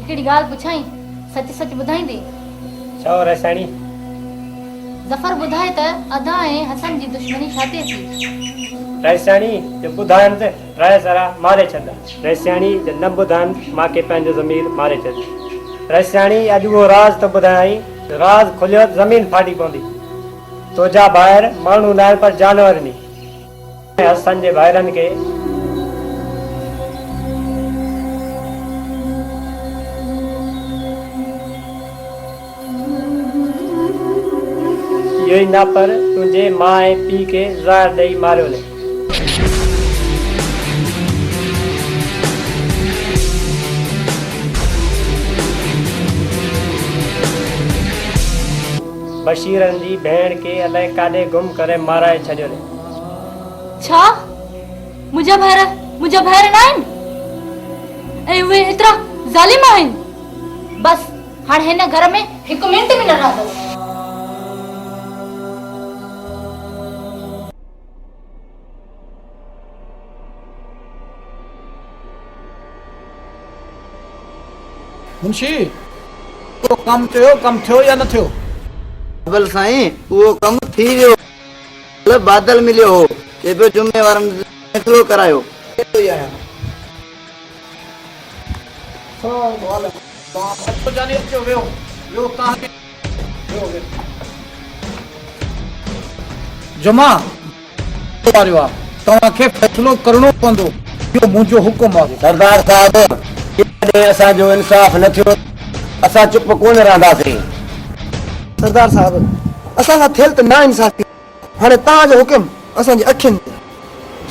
हिकिड़ी ॻाल्हि पुछाई सच सच ॿुधाईंदे छो राजस्थानी जफर ॿुधाए त अदा ऐं हसन जी दुश्मनी छाते थी राजस्थानी जो ॿुधाइनि त राय सारा मारे छॾा राजस्थानी जो न ॿुधाइनि मांखे पंहिंजो ज़मीर मारे छॾ राजस्थानी अॼु उहो राज़ त ॿुधाई राज़ खुलियो ज़मीन फाटी पवंदी तुंहिंजा ॿाहिरि माण्हू न आहिनि पर जानवर नी हसन जे ॿाहिरनि खे इहो ई न पर तुंहिंजे मां ऐं पीउ खे ज़हर ॾेई मारियो ले बशीरन जी भेण के अलाए काॾे गुम करे माराए छॾियो ने छा मुंहिंजा भाइर न आहिनि ऐं उहे एतिरा ज़ालिम आहिनि बस हाणे हिन घर में हिकु मिंट बि न रहंदो मुंशी तो कम थियो या न थियो बल साईं वो कम थी वियो बादल मिलियो हो जे पे जुम्मेवारन फैसलो करायो तो ही आया तो जाने अचो वियो कहां वियो जमा वारियो आ तव्हांखे फैसलो करणो पवंदो इहो मुंहिंजो हुकुम आहे सरदार साहब केॾे असांजो इंसाफ़ न थियो असां चुप कोन रहंदासीं सरदार साहब असां सां थियल त ना इंसाफ़ी हाणे तव्हांजो हुकुम असांजी अखियुनि ते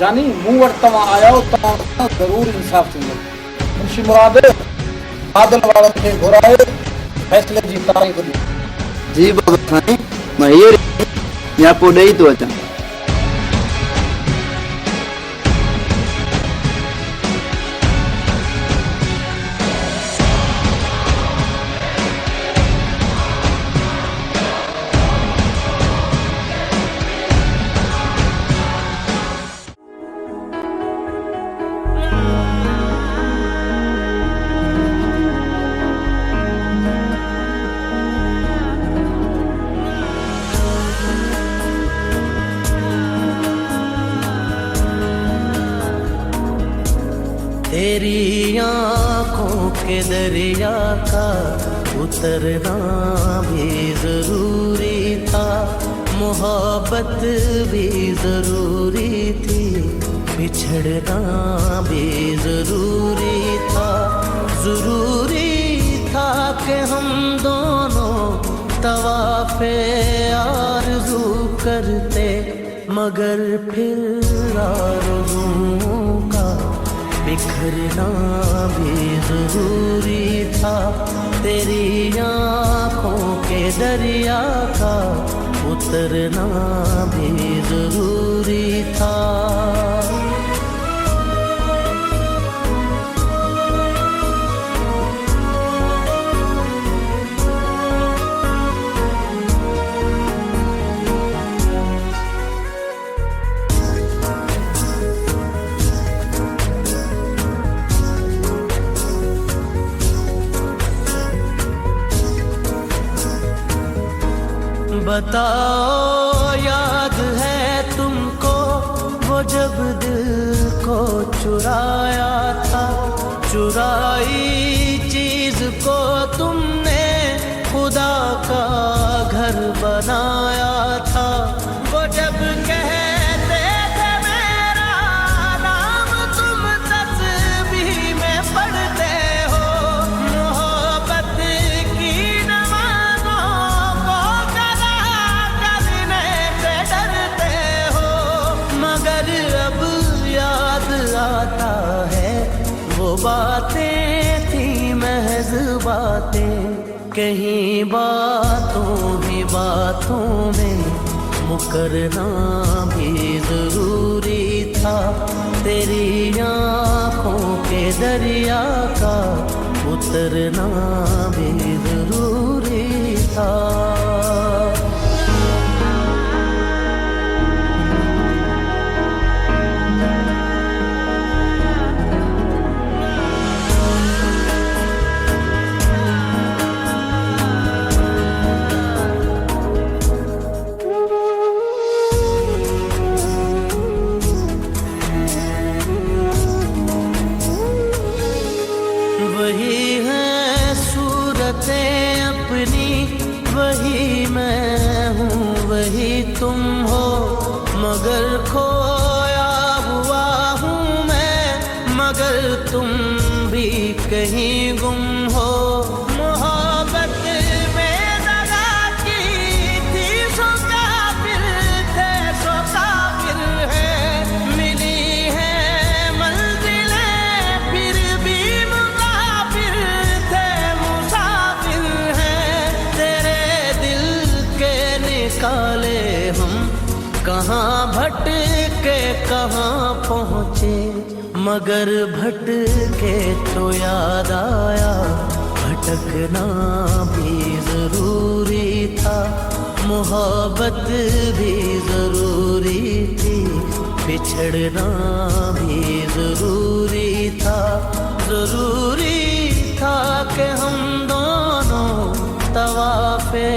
जानी मूं वटि तव्हां आयो तव्हां ज़रूरु इंसाफ़ थींदो मुंशी मुराद आदल वारनि खे घुराए फैसले जी तारीख़ ॾियो जी बाबा साईं मां हीअर या पोइ ॾेई थो अचां तेरी आंखों के दरिया का उतरना भी जरूरी था मोहब्बत भी जरूरी थी बिछड़ना भी जरूरी था कि हम दोनों तवाफ़े आरज़ू करते मगर फिर आरज़ुओं का बिखरना भी जरूरी था तेरी आंखों के दरिया का उतरना भी जरूरी था बताओ याद है तुमको वो जब दिल को चुराया था चुराई चीज को तुमने खुदा का घर बनाया था वो जब कहते थे बातें कहीं बातों ही बातों में मुकरना भी जरूरी था। तेरी आँखों के दरिया का उतरना भी जरूरी था। वही है सूरतें अपनी, वही मैं हूँ वही तुम हो, मगर खोया हुआ हूँ मैं, मगर तुम भी कहीं गुम हो। मोहब्बत में दगा की थी सो काफिर थे, सो काफिर है। मिली है मंजिलें फिर भी मुसाफिर थे, मुसाफिर हैं। तेरे दिल के निकाले हम कहाँ भटके कहाँ पहुँचे, मगर भटके तो याद आया भटकना भी जरूरी था। मोहब्बत भी जरूरी थी, बिछड़ना भी जरूरी था। जरूरी था कि हम दोनों तवाफ़े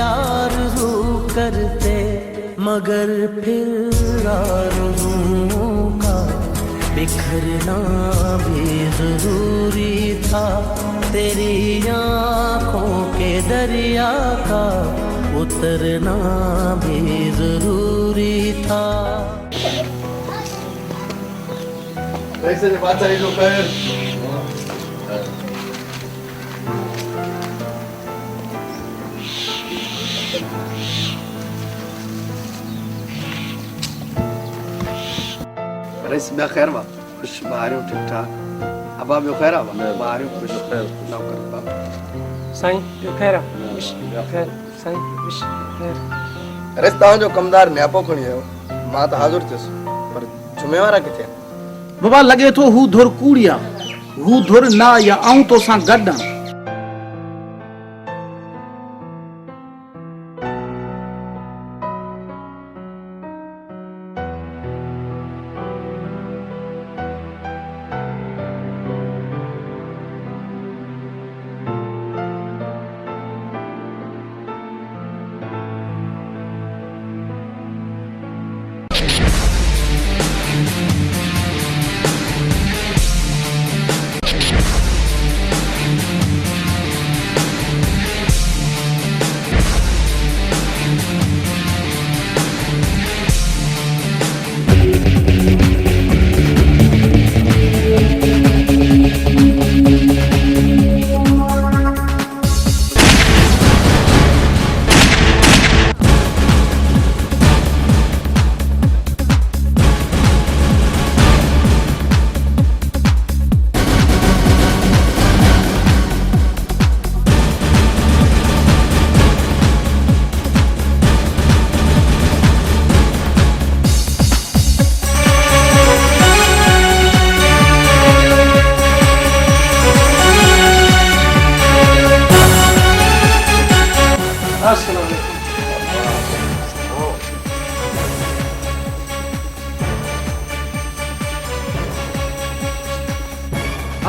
आरज़ू करते, मगर फिर आरज़ुओं का बिखरना भी जरूरी था। तेरी आँखों के दरिया का उतरना भी जरूरी था। कैसे बात है जो खैर रईस मैं खैर वा खुश बाहरियों ठीक ठाक। अब आप खैर आवा बाहरियों खुश खैर नौकर बाबा साईं जो खैर खुश खैर साईं खुश खैर। रईस तव्हां जो कमदार न्यापो खणी आयो, मां त हाज़ुर थियुसि, पर जुमेवारा किथे आहिनि? बाबा लगे थो हू धुर कूड़िया, हू धुर ना या आऊं तो सां गॾु आं।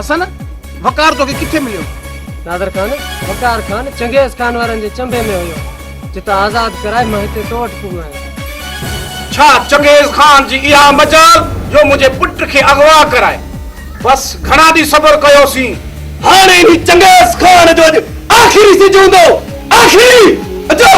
हसन वकार तो के किथे मिलियो? नादर खान वकार खान चंगेज खान वारन जे चंबे में हुयो, जिता आजाद कराए मैं हिते तो वटि पुॻो आहियां। छा चंगेज खान जी इहा मजाल जो मुझे पुट के अगवा कराए? बस घणा दी सबर कयोसी, हाणे ही चंगेज खान जो आखिरी से जूंदो आखिरी अचो।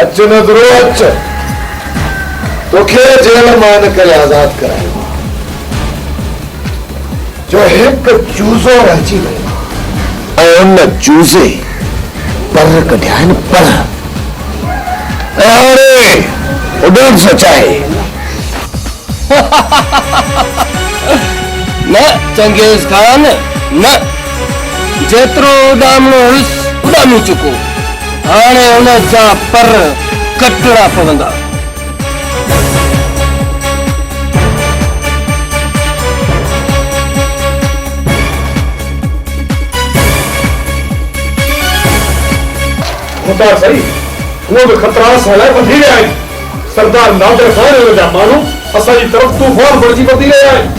अच नज़रो अच तोखे जेल मां इन करे आज़ाद करायो जो एक चूज़ो रहिजी वियो ऐं उन चूज़े पर कढिया आहिनि पर ऐं हाणे उॾण थो चाहे न चंगेज़ खान न जेतिरो उॾामणो हुयुसि उॾामी चुको हाणे उन जा पर कटणा पवंदा होता सही वो भी खतरा सलाह वधी रहा है सरदार नादिर खान जा मानू असांजी तरफ तूफान बरजी पती रहिया आहिनि